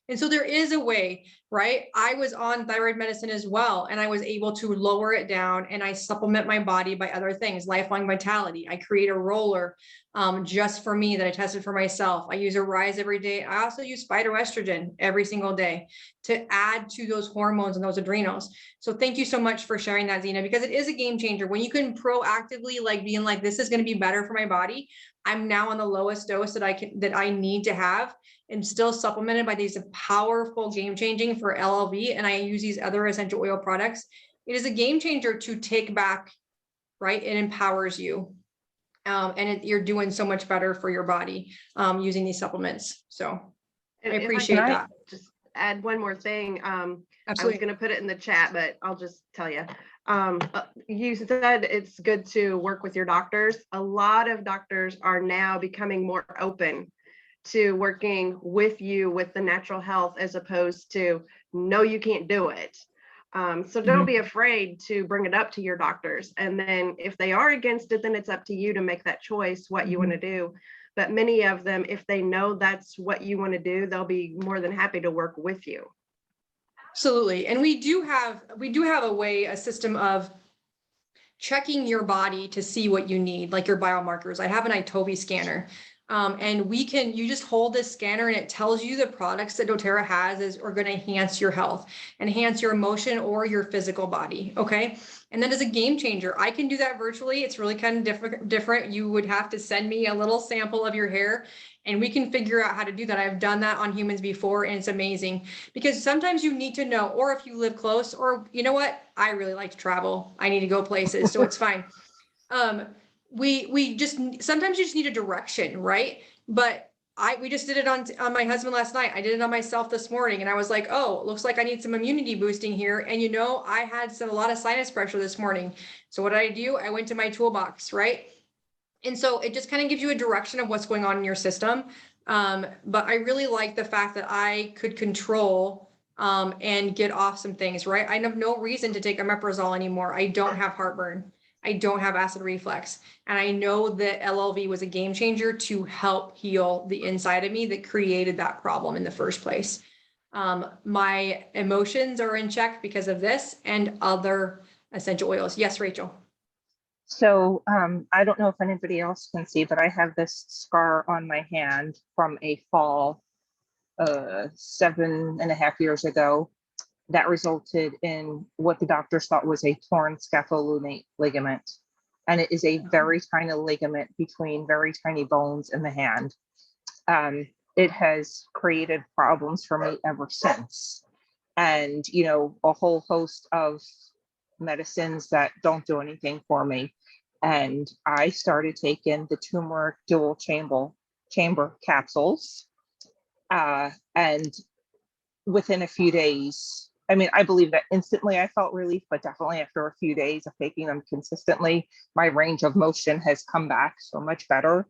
And so there is a way, right? I was on thyroid medicine as well, and I was able to lower it down, and I supplement my body by other things, Lifelong Vitality. I create a roller just for me that I tested for myself. I use a Rise every day. I also use phytoestrogen every single day to add to those hormones and those adrenals. So thank you so much for sharing that, Zena, because it is a game changer. When you can proactively being like, this is going to be better for my body. I'm now on the lowest dose that I need to have, and still supplemented by these powerful game changing for LLV. And I use these other essential oil products. It is a game changer to take back, right? It empowers you. You're doing so much better for your body using these supplements. So I appreciate that. Just add one more thing. I was Absolutely. going to put it in the chat, but I'll just tell you. You said it's good to work with your doctors. A lot of doctors are now becoming more open to working with you with the natural health, as opposed to, no, you can't do it. So don't be afraid to bring it up to your doctors. And then if they are against it, then it's up to you to make that choice, what you want to do. But many of them, if they know that's what you want to do, they'll be more than happy to work with you. Absolutely. And we do have a system of checking your body to see what you need, like your biomarkers. I have an Itobi scanner. And you just hold this scanner, and it tells you the products that doTERRA has are going to enhance your health, enhance your emotion or your physical body. Okay. And that is a game changer. I can do that virtually. It's really kind of different. You would have to send me a little sample of your hair, and we can figure out how to do that. I've done that on humans before, and it's amazing, because sometimes you need to know, or if you live close, or you know what, I really like to travel. I need to go places. So it's fine. We just, sometimes you just need a direction, right? But we just did it on my husband last night. I did it on myself this morning, and I was like, oh, it looks like I need some immunity boosting here. And I had a lot of sinus pressure this morning. So what did I do? I went to my toolbox, right? And so it just kind of gives you a direction of what's going on in your system. But I really like the fact that I could control and get off some things, right? I have no reason to take omeprazole anymore. I don't have heartburn. I don't have acid reflux. And I know that LLV was a game changer to help heal the inside of me that created that problem in the first place. My emotions are in check because of this and other essential oils. Yes, Rachel. So I don't know if anybody else can see, but I have this scar on my hand from a fall 7.5 years ago. That resulted in what the doctors thought was a torn scapholunate ligament. And it is a very tiny ligament between very tiny bones in the hand. It has created problems for me ever since. And, a whole host of medicines that don't do anything for me. And I started taking the turmeric dual chamber capsules. And within a few days, I believe that instantly I felt relief, but definitely after a few days of taking them consistently, my range of motion has come back so much better.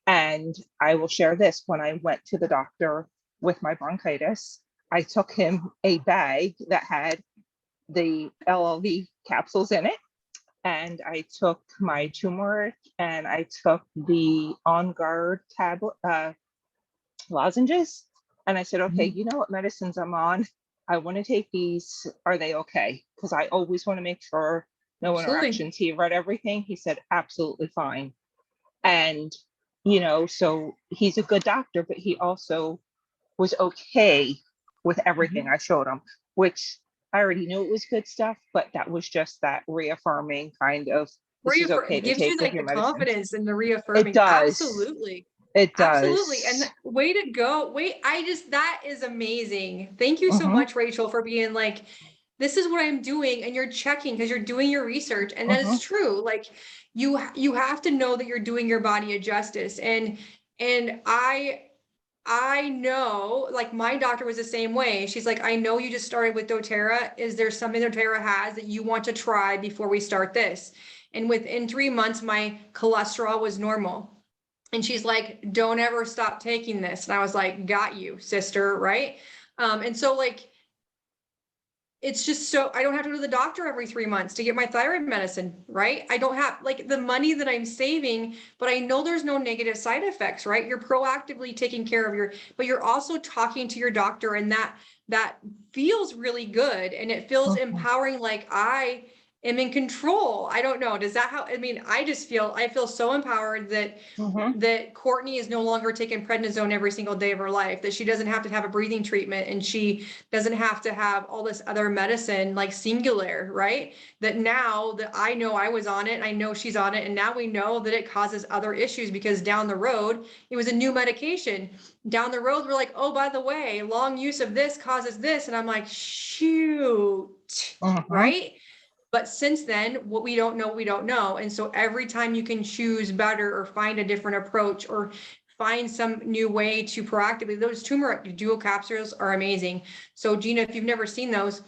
And I will share this. When I went to the doctor with my bronchitis, I took him a bag that had the LLV capsules in it. And I took my turmeric and I took the On Guard tablet lozenges. And I said, okay, you know what medicines I'm on? I want to take these. Are they okay? Because I always want to make sure no Absolutely. interactions. He read everything. He said, absolutely fine. And, you know, so he's a good doctor, but he also was okay with everything I showed him, which I already knew it was good stuff, but that was just that reaffirming kind of, this is okay It to gives you take with like your the medicine. confidence and the reaffirming. It does. Absolutely. It does. Absolutely. And way to go. That is amazing. Thank you so much, Rachel, for being like, this is what I'm doing. And you're checking because you're doing your research. And that is true. Like you have to know that you're doing your body a justice. And I know, like my doctor was the same way. She's like, I know you just started with doTERRA. Is there something doTERRA has that you want to try before we start this? And within 3 months, my cholesterol was normal. And she's like, don't ever stop taking this. And I was like, got you, sister, right? And so like, it's just so I don't have to go to the doctor every 3 months to get my thyroid medicine, right? I don't have like the money that I'm saving, but I know there's no negative side effects, right? You're proactively taking care of but you're also talking to your doctor, and that feels really good. And it feels empowering. Like I am in control. I don't know. Does that how, I mean, I feel so empowered that Courtney is no longer taking prednisone every single day of her life, that she doesn't have to have a breathing treatment, and she doesn't have to have all this other medicine like Singular, right? That now that I know I was on it, and I know she's on it, and now we know that it causes other issues because down the road, it was a new medication. Down the road, we're like, oh, by the way, long use of this causes this. And I'm like, shoot, right? But since then, what we don't know, we don't know. And so every time you can choose better or find a different approach or find some new way to proactively, those turmeric dual capsules are amazing. So Gina, if you've never seen those,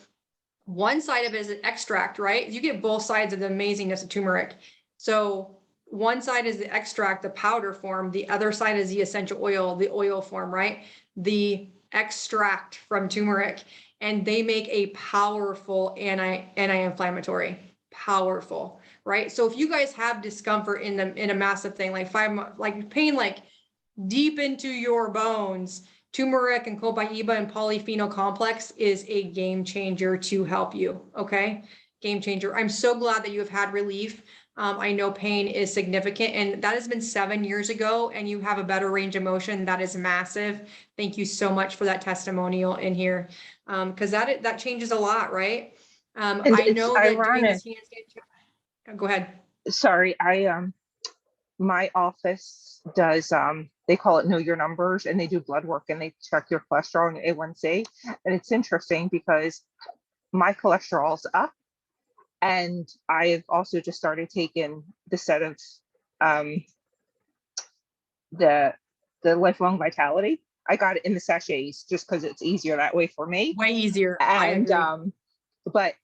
one side of it is an extract, right? You get both sides of the amazingness of turmeric. So one side is the extract, the powder form. The other side is the essential oil, the oil form, right? The extract from turmeric. And they make a powerful anti-inflammatory, powerful, right? So if you guys have discomfort in a massive thing, like pain, like deep into your bones, turmeric and copaiba and polyphenol complex is a game changer to help you. Okay. Game changer. I'm so glad that you have had relief. I know pain is significant, and that has been 7 years ago, and you have a better range of motion. That is massive. Thank you so much for that testimonial in here. Because that changes a lot, right? I know that doing this handstand, go ahead. Sorry, my office does they call it know your numbers, and they do blood work and they check your cholesterol and A1C. And it's interesting because my cholesterol's up, and I've also just started taking the set of the lifelong vitality. I got it in the sachets just because it's easier that way for me. Way easier. And but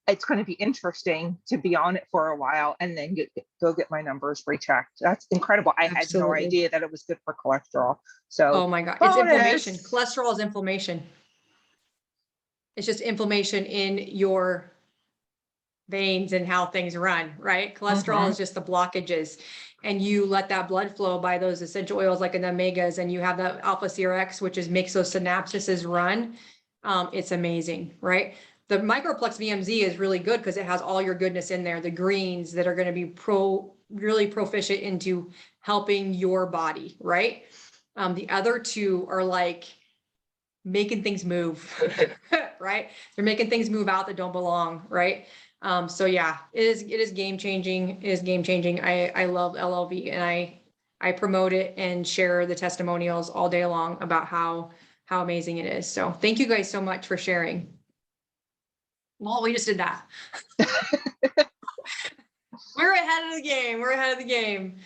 it's going to be interesting to be on it for a while and then go get my numbers rechecked. That's incredible. I had no idea that it was good for cholesterol. So oh my God, it's inflammation. Cholesterol is inflammation. It's just inflammation in your veins and how things run, right? Cholesterol is just the blockages, and you let that blood flow by those essential oils like in the omegas, and you have the alpha CRX, which makes those synapses run. It's amazing, right? The Microplex VMZ is really good because it has all your goodness in there, the greens that are going to be really proficient into helping your body, right? The other two are like making things move, right? They're making things move out that don't belong, right? So yeah, it is game changing. It is game changing. I love LLV, and I promote it and share the testimonials all day long about how amazing it is. So thank you guys so much for sharing. Well, we just did that. We're ahead of the game. We're ahead of the game.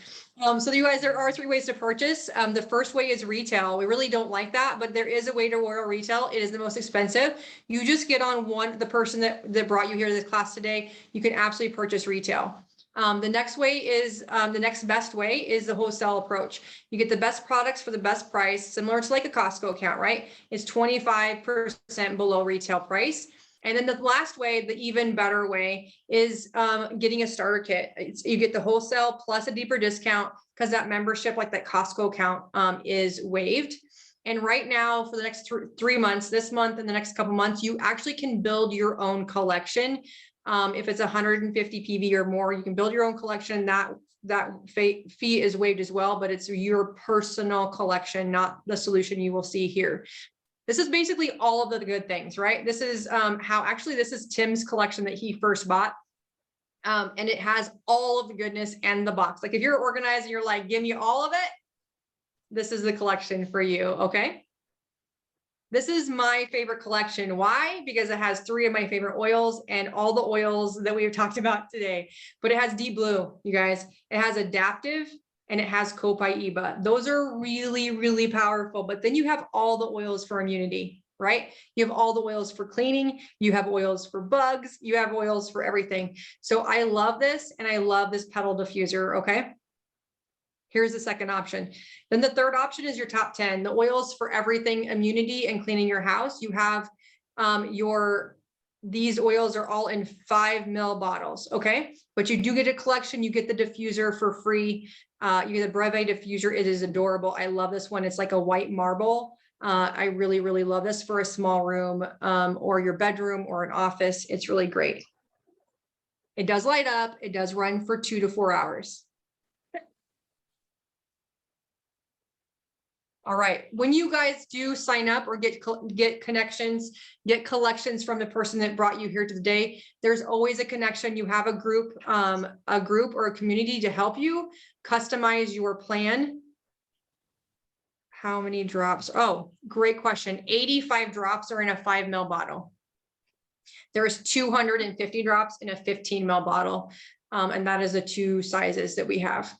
So you guys, there are 3 ways to purchase. The first way is retail. We really don't like that, but there is a way to order retail. It is the most expensive. You just get on the person that brought you here to this class today. You can absolutely purchase retail. The next way is, the next best way is the wholesale approach. You get the best products for the best price, similar to like a Costco account, right? It's 25% below retail price. And then the last way, the even better way, is getting a starter kit. You get the wholesale plus a deeper discount because that membership, like that Costco account, is waived. And right now, for the next 3 months, this month and the next couple months, you actually can build your own collection. If it's 150 PV or more, you can build your own collection. That fee is waived as well, but it's your personal collection, not the solution you will see here. This is basically all of the good things, right? This is this is Tim's collection that he first bought. And it has all of the goodness and the box. Like if you're organized and you're like, give me all of it, this is the collection for you, okay? This is my favorite collection. Why? Because it has 3 of my favorite oils and all the oils that we've talked about today. But it has Deep Blue, you guys. It has Adaptive and it has Copaiba. Those are really, really powerful. But then you have all the oils for immunity, right? You have all the oils for cleaning. You have oils for bugs. You have oils for everything. So I love this, and I love this petal diffuser, okay? Here's the second option. Then the third option is your top 10, the oils for everything immunity and cleaning your house. You have these oils are all in 5 ml bottles, okay? But you do get a collection. You get the diffuser for free. You get the Brevity Diffuser. It is adorable. I love this one. It's like a white marble. I really, really love this for a small room or your bedroom or an office. It's really great. It does light up. It does run for 2 to 4 hours. All right, when you guys do sign up or get collections from the person that brought you here today, there's always a connection. You have a group or a community to help you customize your plan. How many drops? Oh, great question. 85 drops are in a 5 ml bottle. There's 250 drops in a 15 ml bottle. And that is the 2 sizes that we have.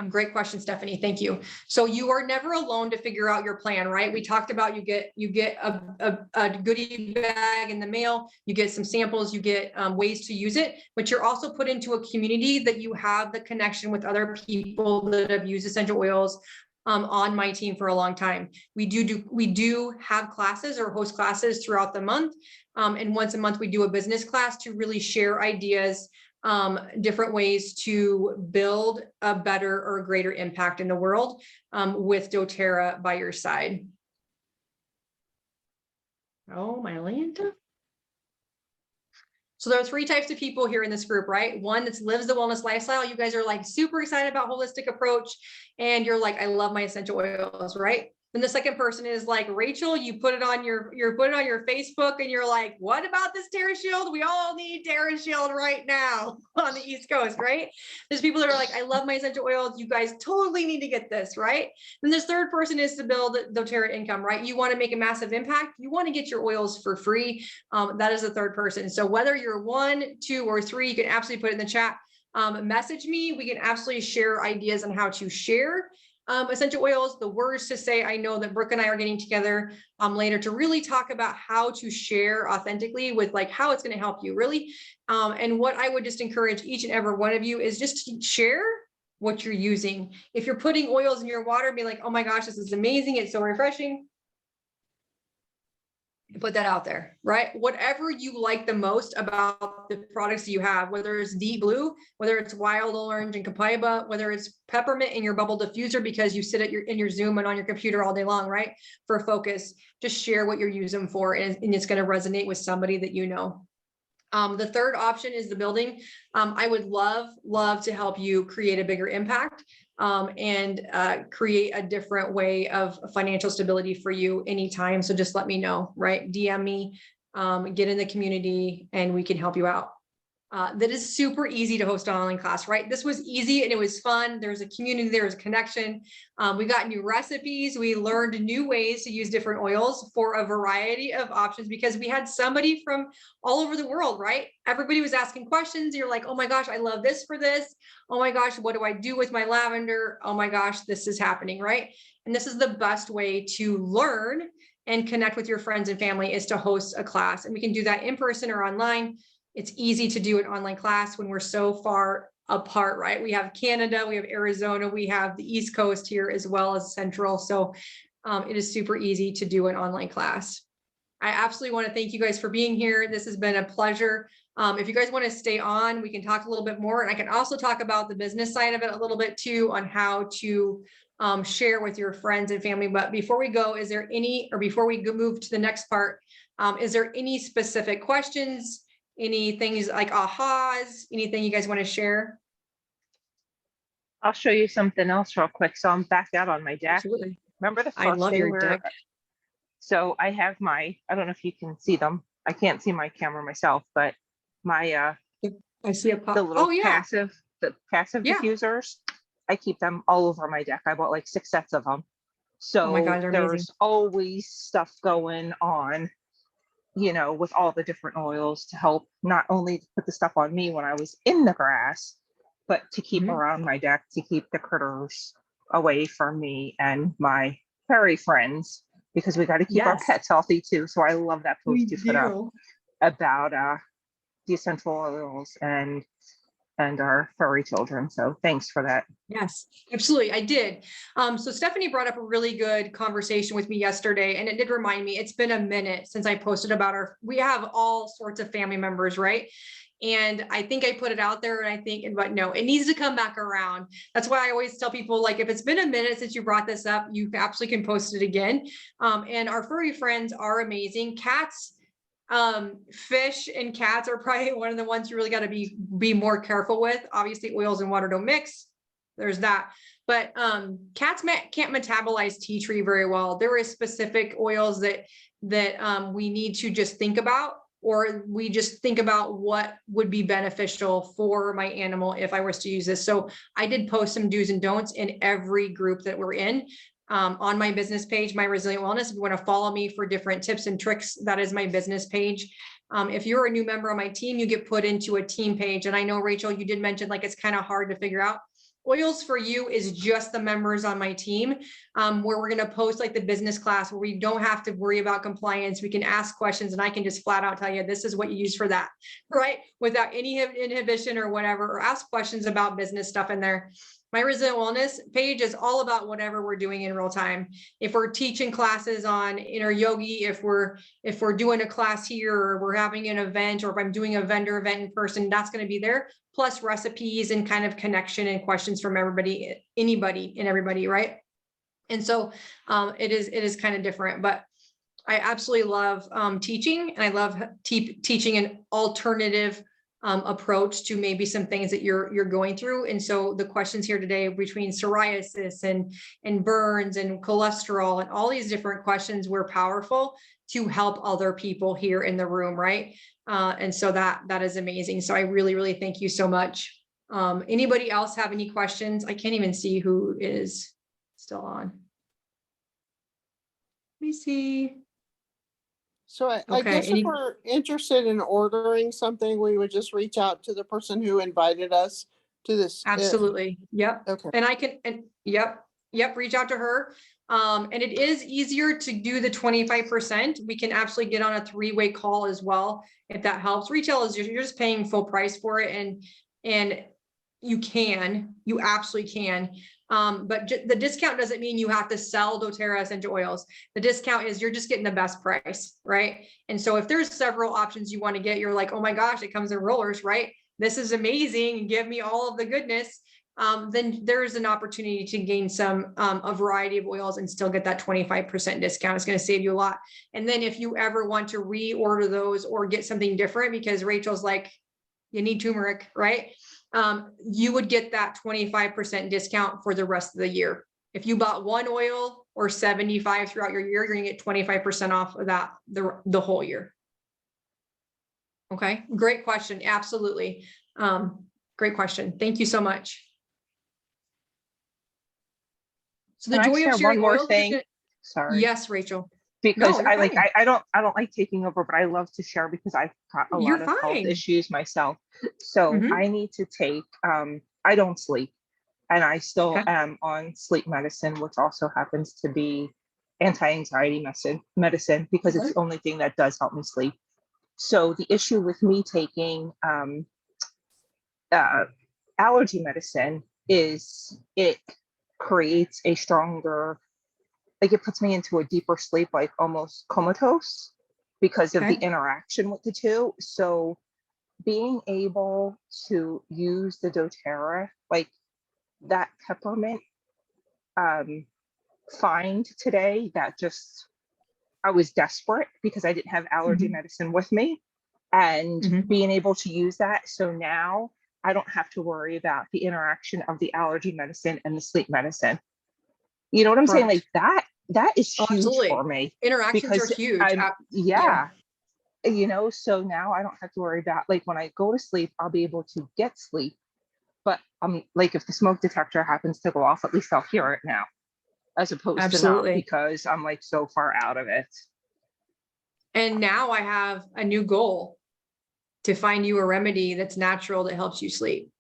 Great question, Stephanie. Thank you. So you are never alone to figure out your plan, right? We talked about you get a goodie bag in the mail, you get some samples, you get ways to use it, but you're also put into a community that you have the connection with other people that have used essential oils on my team for a long time. We do have classes or host classes throughout the month. And once a month we do a business class to really share ideas, different ways to build a better or greater impact in the world with doTERRA by your side. Oh, my Lanta. So there are 3 types of people here in this group, right? One that lives the wellness lifestyle. You guys are like super excited about holistic approach. And you're like, I love my essential oils, right? Then the second person is like, Rachel, you put it on your Facebook and you're like, what about this TerraShield? We all need TerraShield right now on the East Coast, right? There's people that are like, I love my essential oils. You guys totally need to get this, right? Then this third person is to build doTERRA income, right? You want to make a massive impact. You want to get your oils for free. That is the third person. So whether you're 1, 2, or 3, you can absolutely put it in the chat. Message me. We can absolutely share ideas on how to share essential oils, the words to say. I know that Brooke and I are getting together later to really talk about how to share authentically with like how it's going to help you really. And what I would just encourage each and every one of you is just to share what you're using. If you're putting oils in your water, be like, oh my gosh, this is amazing. It's so refreshing. Put that out there, right? Whatever you like the most about the products that you have, whether it's Deep Blue, whether it's Wild Orange and Copaiba, whether it's Peppermint in your bubble diffuser because you sit in your Zoom and on your computer all day long, right? For focus, just share what you're using for, and it's going to resonate with somebody that you know. The third option is the building. I would love to help you create a bigger impact and create a different way of financial stability for you anytime. So just let me know, right? DM me, get in the community, and we can help you out. That is super easy to host an online class, right? This was easy and it was fun. There's a community, there's a connection. We got new recipes. We learned new ways to use different oils for a variety of options because we had somebody from all over the world, right? Everybody was asking questions. You're like, oh my gosh, I love this for this. Oh my gosh, what do I do with my lavender? Oh my gosh, this is happening, right? And this is the best way to learn and connect with your friends and family is to host a class. And we can do that in person or online. It's easy to do an online class when we're so far apart, right? We have Canada, we have Arizona, we have the East Coast here as well as Central. So it is super easy to do an online class. I absolutely want to thank you guys for being here. This has been a pleasure. If you guys want to stay on, we can talk a little bit more. And I can also talk about the business side of it a little bit too, on how to share with your friends and family. But before we go, is there any, or before we move to the next part, is there any specific questions, any things like ahas, anything you guys want to share? I'll show you something else real quick. So I'm back out on my deck. Absolutely. Remember the I first love day your where, deck. so I have my, I don't know if you can see them. I can't see my camera myself, but my I see a pop. the little Oh yeah. the passive Yeah. diffusers, I keep them all over my deck. I bought like 6 sets of them. Oh my So God, they're amazing. there's always stuff going on, you know, with all the different oils to help not only put the stuff on me when I was in the grass, but to keep Mhm. around my deck, to keep the critters away from me and my furry friends, because we got to keep our Yes. pets healthy too. So I love that We post you put up do. about the essential oils and our furry children. So thanks for that. Yes, absolutely. I did. So Stephanie brought up a really good conversation with me yesterday, and it did remind me, it's been a minute since I posted about we have all sorts of family members, right? And I think I put it out there, and I think, but no, it needs to come back around. That's why I always tell people, like, if it's been a minute since you brought this up, you absolutely can post it again. And our furry friends are amazing. Cats, fish and cats are probably one of the ones you really got to be more careful with. Obviously, oils and water don't mix. There's that. But cats can't metabolize tea tree very well. There is specific oils that we need to just think about, or we just think about what would be beneficial for my animal if I was to use this. So I did post some do's and don'ts in every group that we're in. On my business page, My Resilient Wellness. If you want to follow me for different tips and tricks, that is my business page. If you're a new member on my team, you get put into a team page. And I know, Rachel, you did mention like it's kind of hard to figure out. Oils for You is just the members on my team, where we're going to post like the business class where we don't have to worry about compliance. We can ask questions and I can just flat out tell you, this is what you use for that, right? Without any inhibition or whatever, or ask questions about business stuff in there. My Resilient Wellness page is all about whatever we're doing in real time. If we're teaching classes on inner yogi, if we're doing a class here, or we're having an event, or if I'm doing a vendor event in person, that's going to be there. Plus recipes and kind of connection and questions from everybody, anybody and everybody, right? And so it is kind of different, but I absolutely love teaching, and I love teaching an alternative approach to maybe some things that you're going through. And so the questions here today between psoriasis and burns and cholesterol and all these different questions were powerful to help other people here in the room, right? And so that is amazing. So I really, really thank you so much. Anybody else have any questions? I can't even see who is still on. Let me see. So I guess if we're interested in ordering something, we would just reach out to the person who invited us to this. Absolutely. Yep. Okay. And I can, yep. Reach out to her. And it is easier to do the 25%. We can absolutely get on a 3-way call as well, if that helps. Retail is you're just paying full price for it. And you absolutely can. But the discount doesn't mean you have to sell doTERRA essential oils. The discount is you're just getting the best price, right? And so if there's several options you want to get, you're like, oh my gosh, it comes in rollers, right? This is amazing. Give me all of the goodness. Then there's an opportunity to gain a variety of oils and still get that 25% discount. It's going to save you a lot. And then if you ever want to reorder those or get something different, because Rachel's like, you need turmeric, right? You would get that 25% discount for the rest of the year. If you bought one oil or 75 throughout your year, you're going to get 25% off of that the whole year. Okay, great question. Absolutely. Great question. Thank you so much. So the joy of sharing one more oils. thing. Sorry. Yes, Rachel. Because No, I don't like taking over, but I love to share because I've got a lot of health issues myself. So I need to take I don't sleep, and I still am on sleep medicine, which also happens to be anti-anxiety medicine because it's the only thing that does help me sleep. So the issue with me taking allergy medicine is it creates a stronger, like it puts me into a deeper sleep, like almost comatose. because of the Okay. interaction with the two. So being able to use the doTERRA, like that peppermint find today, that just, I was desperate because I didn't have allergy medicine with me, and being able to use that. So now I don't have to worry about the interaction of the allergy medicine and the sleep medicine. You know what I'm saying? Like that is Oh, huge absolutely. for me. Interactions are Because huge. yeah, you know, so now I don't have to worry about, like, when I go to sleep, I'll be able to get sleep. But like, if the smoke detector happens to go off, at least I'll hear it now, as opposed to not, Absolutely. because I'm like so far out of it. And now I have a new goal to find you a remedy that's natural that helps you sleep.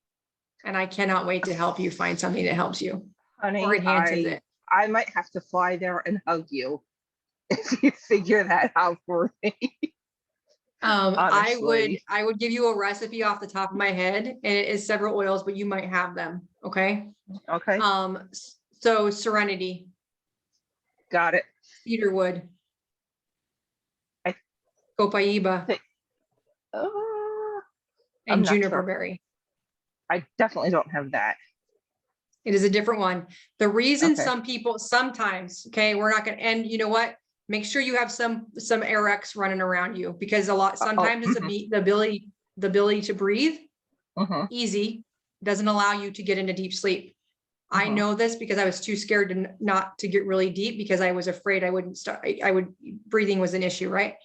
And I cannot wait to help you find something that helps you or Honey, enhances it. I might have to fly there and hug you if you figure that out for me. I Honestly. would give you a recipe off the top of my head, and it is several oils, but you might have them. Okay. Okay, So Serenity, got it. cedarwood, I copaiba, think, I'm and not juniper sure. berry. I definitely don't have that. It is a different one. The reason Okay. some people sometimes, okay, we're not gonna, and you know what? Make sure you have some AirX running around you, because sometimes it's the ability to breathe easy doesn't allow you to get into deep sleep. I know this because I was too scared to not to get really deep, because I was afraid I wouldn't start. Breathing was an issue, right?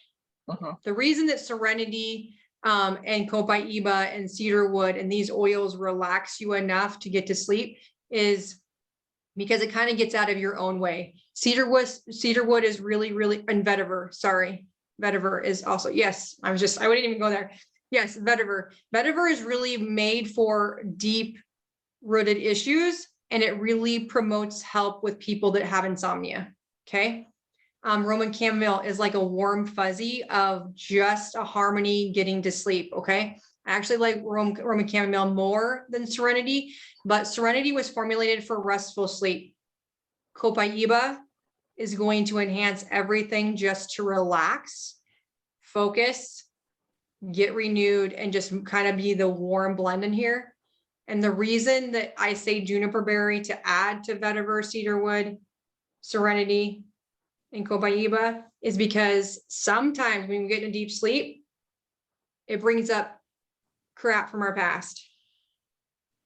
The reason that Serenity and copaiba and cedarwood and these oils relax you enough to get to sleep is because it kind of gets out of your own way. Cedarwood is really, and vetiver is also, yes, I wouldn't even go there. Yes, vetiver is really made for deep rooted issues, and it really promotes help with people that have insomnia. Okay. Roman chamomile is like a warm fuzzy of just a harmony getting to sleep. Okay. I actually like Roman chamomile more than Serenity, but Serenity was formulated for restful sleep. Copaiba is going to enhance everything just to relax, focus, get renewed, and just kind of be the warm blend in here. And the reason that I say juniper berry to add to vetiver, cedarwood, Serenity, and copaiba is because sometimes when we get into deep sleep, it brings up crap from our past.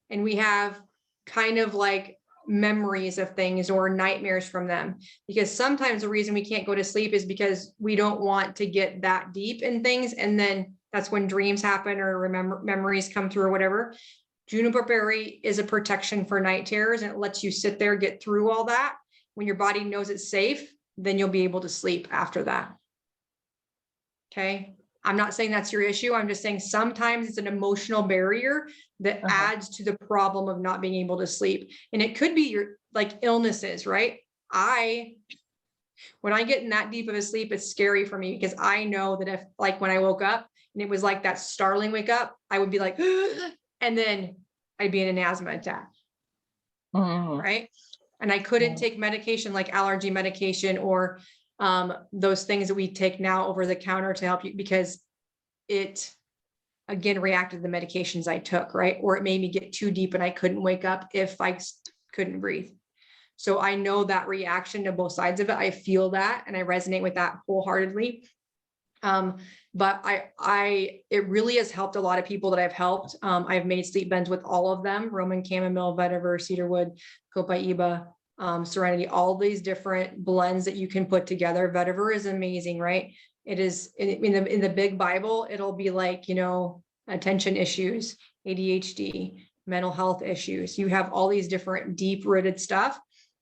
And we have kind of like memories of things or nightmares from them, because sometimes the reason we can't go to sleep is because we don't want to get that deep in things. And then that's when dreams happen or memories come through or whatever. Juniper berry is a protection for night terrors, and it lets you sit there, get through all that. When your body knows it's safe, then you'll be able to sleep after that. Okay. I'm not saying that's your issue. I'm just saying sometimes it's an emotional barrier that adds to the problem of not being able to sleep. And it could be your like illnesses, right? When I get in that deep of a sleep, it's scary for me, because I know that if, like, when I woke up and it was like that startling wake up, I would be like, and then I'd be in an asthma attack. Right. And I couldn't take medication like allergy medication or those things that we take now over the counter to help you, because it again reacted to the medications I took, right? Or it made me get too deep and I couldn't wake up if I couldn't breathe. So I know that reaction to both sides of it. I feel that, and I resonate with that wholeheartedly. But it really has helped a lot of people that I've helped. I've made sleep blends with all of them: Roman chamomile, vetiver, cedarwood, copaiba, Serenity, all these different blends that you can put together. Vetiver is amazing, right? It is in the big Bible, it'll be like, attention issues, ADHD, mental health issues. You have all these different deep rooted stuff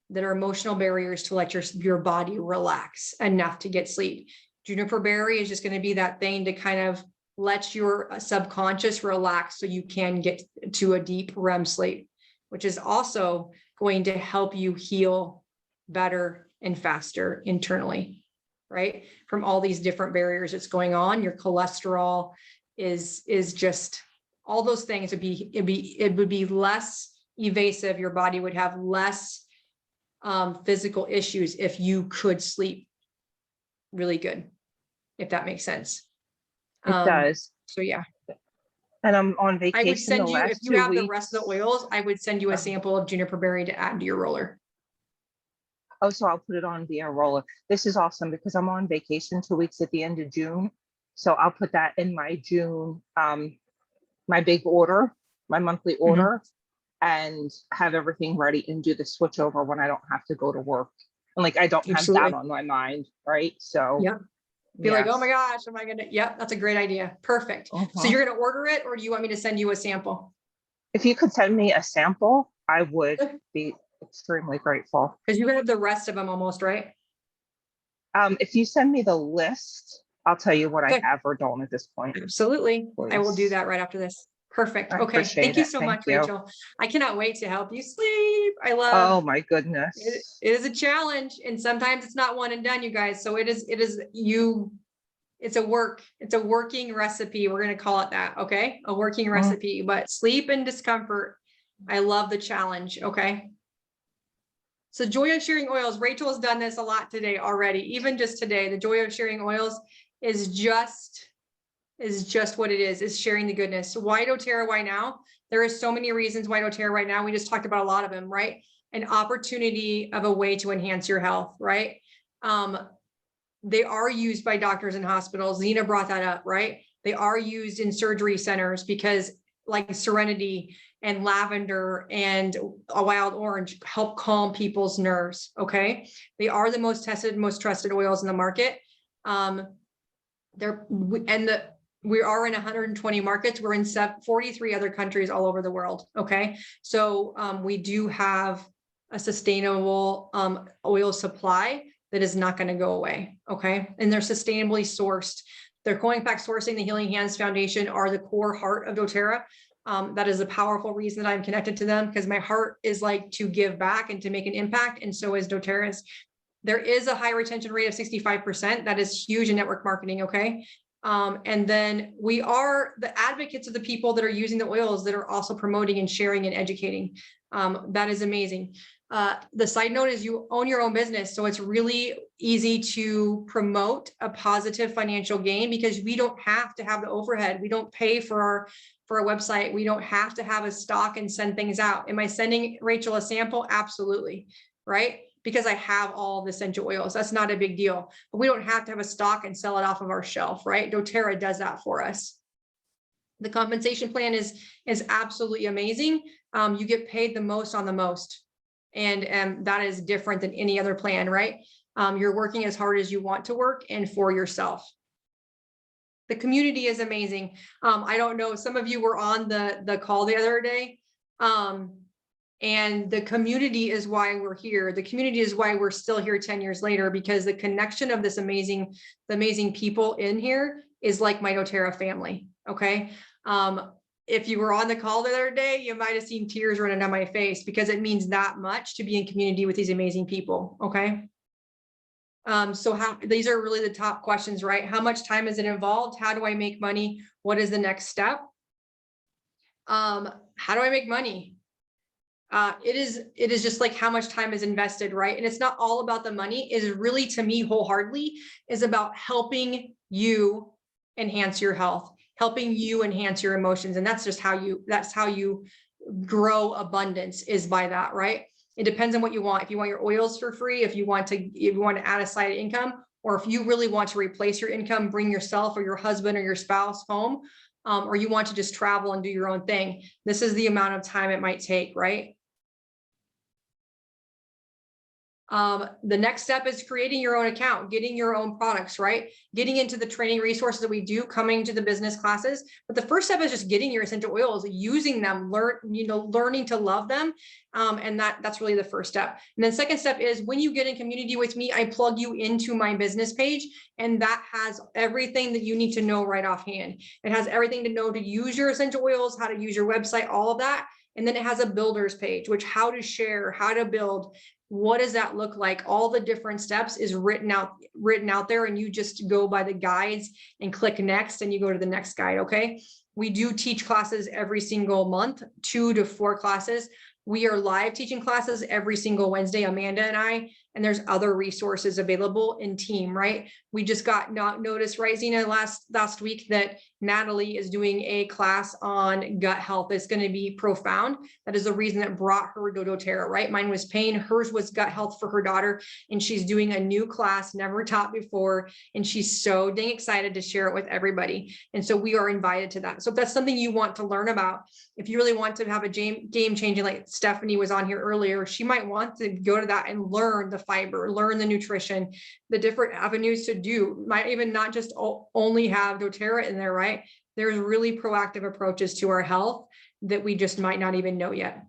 that are emotional barriers to let your body relax enough to get sleep. Juniper berry is just going to be that thing to kind of let your subconscious relax so you can get to a deep REM sleep, which is also going to help you heal better and faster internally, right? From all these different barriers that's going on. Your cholesterol is just all those things it would be less evasive. Your body would have less physical issues if you could sleep really good. if that makes sense. It does. So yeah, And I'm on I vacation would the send you, if last you 2 have the weeks. rest of the oils, I would send you a Oh. sample of juniper berry to add to your roller. Oh, so I'll put it on via roller. This is awesome because I'm on vacation 2 weeks at the end of June. So I'll put that in my June, my big order, my monthly order, and have everything ready and do the switch over when I don't have to go to work. And like, I don't have Absolutely. that on my mind, right? So Yeah. Be like, oh my yes. gosh, am I gonna, yep, that's a great idea. Perfect. So Mhm. you're gonna order it, or do you want me to send you a sample? If you could send me a sample, I would be extremely grateful. Because you have the rest of them almost, right? If you send me the list, I'll tell you what I Okay. have or don't at this point. Absolutely. I will do Please. that right after this. Perfect. I Okay. appreciate Thank you it. so Thank much, you. Rachel. I cannot wait to help you sleep. I Oh love my it. goodness. It is a challenge, and sometimes it's not one and done, you guys. So it's a working recipe. We're going to call it that. Okay. A working recipe, but sleep and discomfort. I love the challenge. Okay. So joy of sharing oils. Rachel has done this a lot today already. Even just today, the joy of sharing oils is just what it is sharing the goodness. Why doTERRA? Why now? There are so many reasons why doTERRA right now. We just talked about a lot of them, right? An opportunity of a way to enhance your health, right? They are used by doctors and hospitals. Zena brought that up, right? They are used in surgery centers because like Serenity and Lavender and a Wild Orange help calm people's nerves, okay? They are the most tested, most trusted oils in the market. We are in 120 markets. We're in 43 other countries all over the world, okay? So we do have a sustainable oil supply that is not going to go away, okay? And they're sustainably sourced. They're going back sourcing. The Healing Hands Foundation are the core heart of doTERRA. That is a powerful reason that I'm connected to them, because my heart is like to give back and to make an impact, and so is doTERRA's. There is a high retention rate of 65%. That is huge in network marketing, okay? And then we are the advocates of the people that are using the oils that are also promoting and sharing and educating. That is amazing. The side note is you own your own business. So it's really easy to promote a positive financial gain because we don't have to have the overhead. We don't pay for our website. We don't have to have a stock and send things out. Am I sending Rachel a sample? Absolutely. Right? Because I have all the essential oils. That's not a big deal, but we don't have to have a stock and sell it off of our shelf, right? doTERRA does that for us. The compensation plan is absolutely amazing. You get paid the most on the most. And that is different than any other plan, right? You're working as hard as you want to work and for yourself. The community is amazing. I don't know, some of you were on the call the other day. And the community is why we're here. The community is why we're still here 10 years later, because the connection of this amazing people in here is like my doTERRA family. Okay. If you were on the call the other day, you might have seen tears running down my face because it means that much to be in community with these amazing people. Okay. So these are really the top questions, right? How much time is it involved? How do I make money? What is the next step? How do I make money? It is just like how much time is invested, right? And it's not all about the money. It is really, to me, wholeheartedly is about helping you enhance your health, helping you enhance your emotions. And that's just how you grow abundance, is by that, right? It depends on what you want. If you want your oils for free, if you want to add a side income, or if you really want to replace your income, bring yourself or your husband or your spouse home, or you want to just travel and do your own thing, this is the amount of time it might take, right? The next step is creating your own account, getting your own products, right? Getting into the training resources that we do, coming to the business classes. But the first step is just getting your essential oils, using them, learning to love them. And that's really the first step. And then second step is when you get in community with me, I plug you into my business page, and that has everything that you need to know right offhand. It has everything to know to use your essential oils, how to use your website, all of that. And then it has a builder's page, which how to share, how to build. What does that look like? All the different steps is written out there, and you just go by the guides and click next, and you go to the next guide. Okay. We do teach classes every single month, 2 to 4 classes. We are live teaching classes every single Wednesday. Amanda and I, and there's other resources available in team, right? We just got notice, right, Zena, last week that Natalie is doing a class on gut health. It's going to be profound. That is the reason that brought her to doTERRA, right? Mine was pain, hers was gut health for her daughter, and she's doing a new class never taught before, and she's so dang excited to share it with everybody. And so we are invited to that. So if that's something you want to learn about, if you really want to have a game changing, like Stephanie was on here earlier, she might want to go to that and learn the fiber, learn the nutrition, the different avenues to do. Might even not just only have doTERRA in there, right? There's really proactive approaches to our health that we just might not even know yet.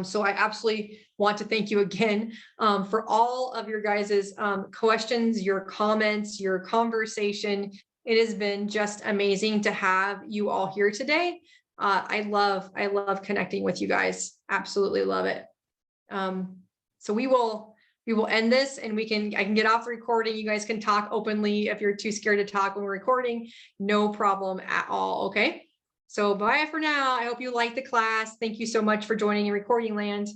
So I absolutely want to thank you again for all of your guys's questions, your comments, your conversation. It has been just amazing to have you all here today. I love connecting with you guys. Absolutely love it. So we will end this, and I can get off the recording. You guys can talk openly if you're too scared to talk when we're recording. No problem at all. Okay. So bye for now. I hope you liked the class. Thank you so much for joining in Recording Land.